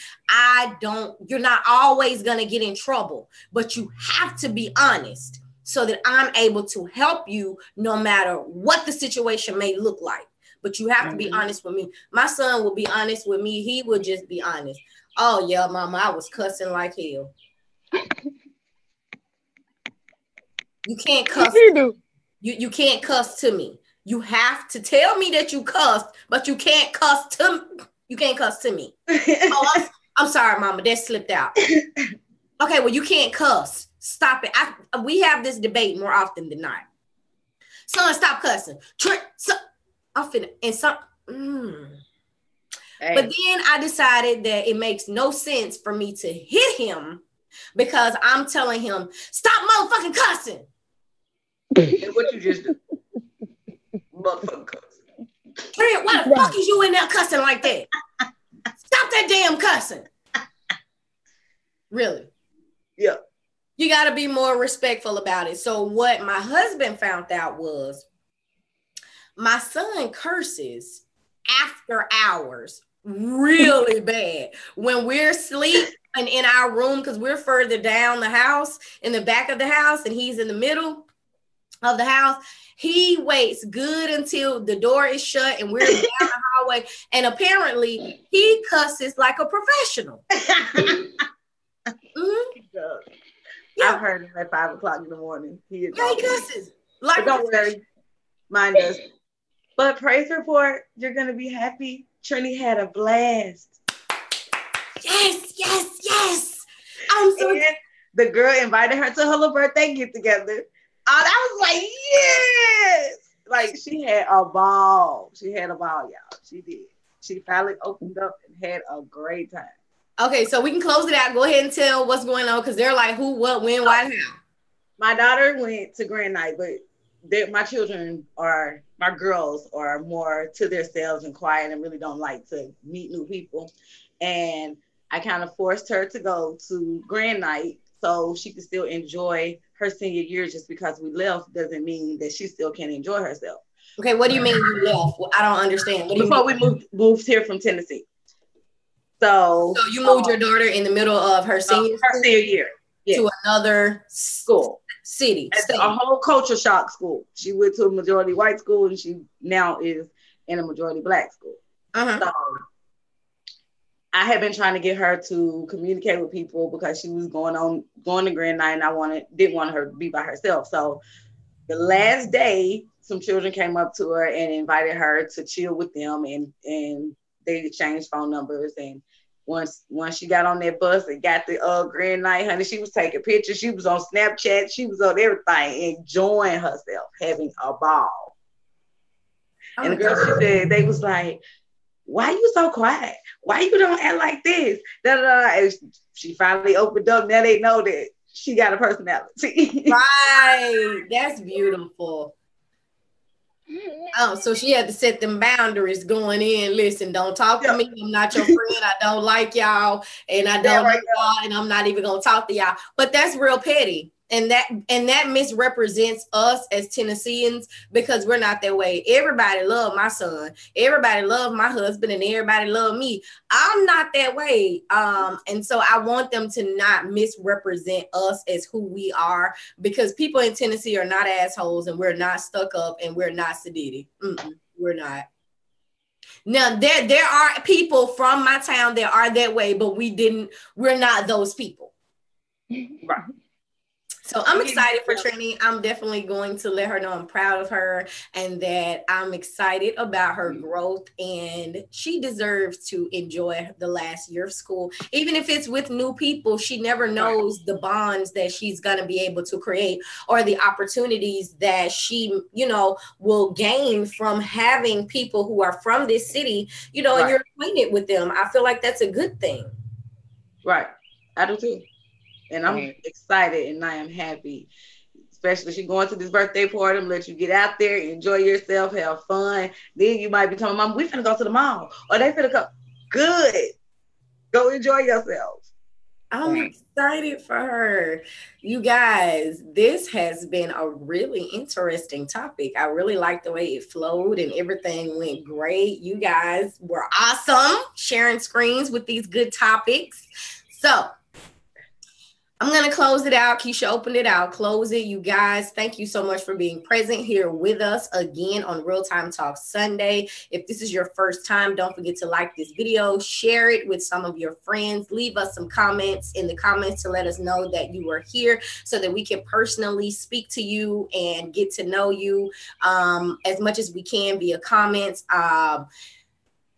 [SPEAKER 1] You're not always going to get in trouble, but you have to be honest so that I'm able to help you no matter what the situation may look like. But you have to be honest with me. My son will be honest with me. He will just be honest. Oh, yeah, mama, I was cussing like hell. You can't cuss. You can't cuss to me. You have to tell me that you cussed, but you can't cuss to me. Oh, I'm sorry, mama. That slipped out. Okay, well, you can't cuss. Stop it. We have this debate more often than not. Son, stop cussing. I'm finna and some. But then I decided that it makes no sense for me to hit him because I'm telling him, stop motherfucking cussing.
[SPEAKER 2] And what you just do? Motherfucking cussing.
[SPEAKER 1] Why the fuck is you in there cussing like that? Stop that damn cussing. Really?
[SPEAKER 2] Yeah.
[SPEAKER 1] You got to be more respectful about it. So what my husband found out was my son curses after hours really bad when we're asleep and in our room because we're further down the house in the back of the house and he's in the middle of the house. He waits good until the door is shut and we're down the hallway, and apparently he cusses like a professional.
[SPEAKER 2] Yeah. I've heard him at 5 o'clock in the morning. He
[SPEAKER 1] cusses. Like,
[SPEAKER 2] don't worry, mine does. But praise report, you're gonna be happy. Trini had a blast.
[SPEAKER 1] Yes. I'm so.
[SPEAKER 2] The girl invited her to her little birthday get together. I was like, yes. Like she had a ball. She had a ball, y'all. She did. She finally opened up and had a great time.
[SPEAKER 1] Okay, so we can close it out. Go ahead and tell what's going on because they're like who, what, when, why, how.
[SPEAKER 2] My daughter went to Grand Night, but my girls are more to themselves and quiet and really don't like to meet new people. And I kind of forced her to go to Grand Night so she could still enjoy her senior year. Just because we left doesn't mean that she still can't enjoy herself.
[SPEAKER 1] Okay, what do you mean you left? Well, I don't understand. What do you
[SPEAKER 2] Before
[SPEAKER 1] mean?
[SPEAKER 2] we moved here from Tennessee. So
[SPEAKER 1] you moved your daughter in the middle of her senior
[SPEAKER 2] year
[SPEAKER 1] to another
[SPEAKER 2] school.
[SPEAKER 1] City.
[SPEAKER 2] A whole culture shock school. She went to a majority white school and she now is in a majority black school. So I had been trying to get her to communicate with people because she was going to Grand Night and I didn't want her to be by herself. So the last day, some children came up to her and invited her to chill with them and they exchanged phone numbers. And once she got on that bus and got the Grand Night, honey, she was taking pictures. She was on Snapchat. She was on everything, enjoying herself, having a ball. And the girl, she said, they was like, why you so quiet? Why you don't act like this? Da, da, da. And she finally opened up. Now they know that she got a personality.
[SPEAKER 1] Right. That's beautiful. Oh, so she had to set them boundaries going in. Listen, don't talk to me. I'm not your friend. I don't like y'all. And I don't know y'all. And I'm not even going to talk to y'all. But that's real petty. And that misrepresents us as Tennesseans because we're not that way. Everybody love my son. Everybody love my husband and everybody love me. I'm not that way. And so I want them to not misrepresent us as who we are because people in Tennessee are not assholes and we're not stuck up and we're not sedity. We're not. Now there are people from my town that are that way, but we're not those people.
[SPEAKER 2] Right.
[SPEAKER 1] So I'm excited for Trini. I'm definitely going to let her know I'm proud of her and that I'm excited about her growth and she deserves to enjoy the last year of school. Even if it's with new people, she never knows the bonds that she's going to be able to create or the opportunities that she, will gain from having people who are from this city, and you're acquainted with them. I feel like that's a good thing.
[SPEAKER 2] Right. I do too. And I'm excited and I am happy, especially she going to this birthday party and let you get out there, enjoy yourself, have fun. Then you might be telling Mom, we finna go to the mall or they finna go. Good. Go enjoy yourself.
[SPEAKER 1] I'm excited for her. You guys, this has been a really interesting topic. I really like the way it flowed and everything went great. You guys were awesome sharing screens with these good topics. So I'm going to close it out. Kesha opened it out. Close it. You guys, thank you so much for being present here with us again on Real Time Talk Sunday. If this is your first time, don't forget to like this video, share it with some of your friends, leave us some comments in the comments to let us know that you are here so that we can personally speak to you and get to know you as much as we can via comments.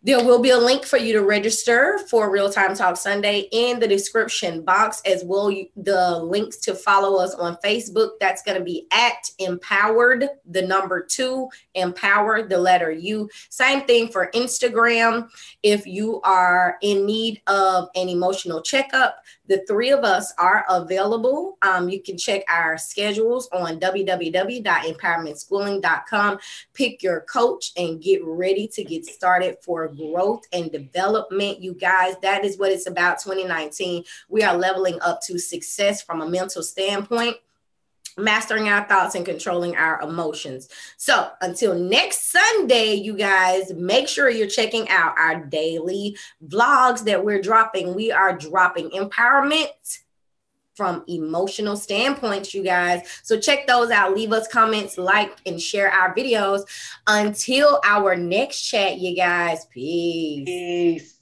[SPEAKER 1] There will be a link for you to register for Real Time Talk Sunday in the description box, as well the links to follow us on Facebook. That's going to be at Empowered, the number 2, Empower, the letter U. Same thing for Instagram. If you are in need of an emotional checkup, the 3 of us are available. You can check our schedules on www.empowermentschooling.com. Pick your coach and get ready to get started for growth and development. You guys, that is what it's about. 2019, we are leveling up to success from a mental standpoint, mastering our thoughts and controlling our emotions. So until next Sunday, you guys, make sure you're checking out our daily vlogs that we're dropping. We are dropping empowerment from emotional standpoints, you guys. So check those out. Leave us comments, like, and share our videos. Until our next chat, you guys. Peace.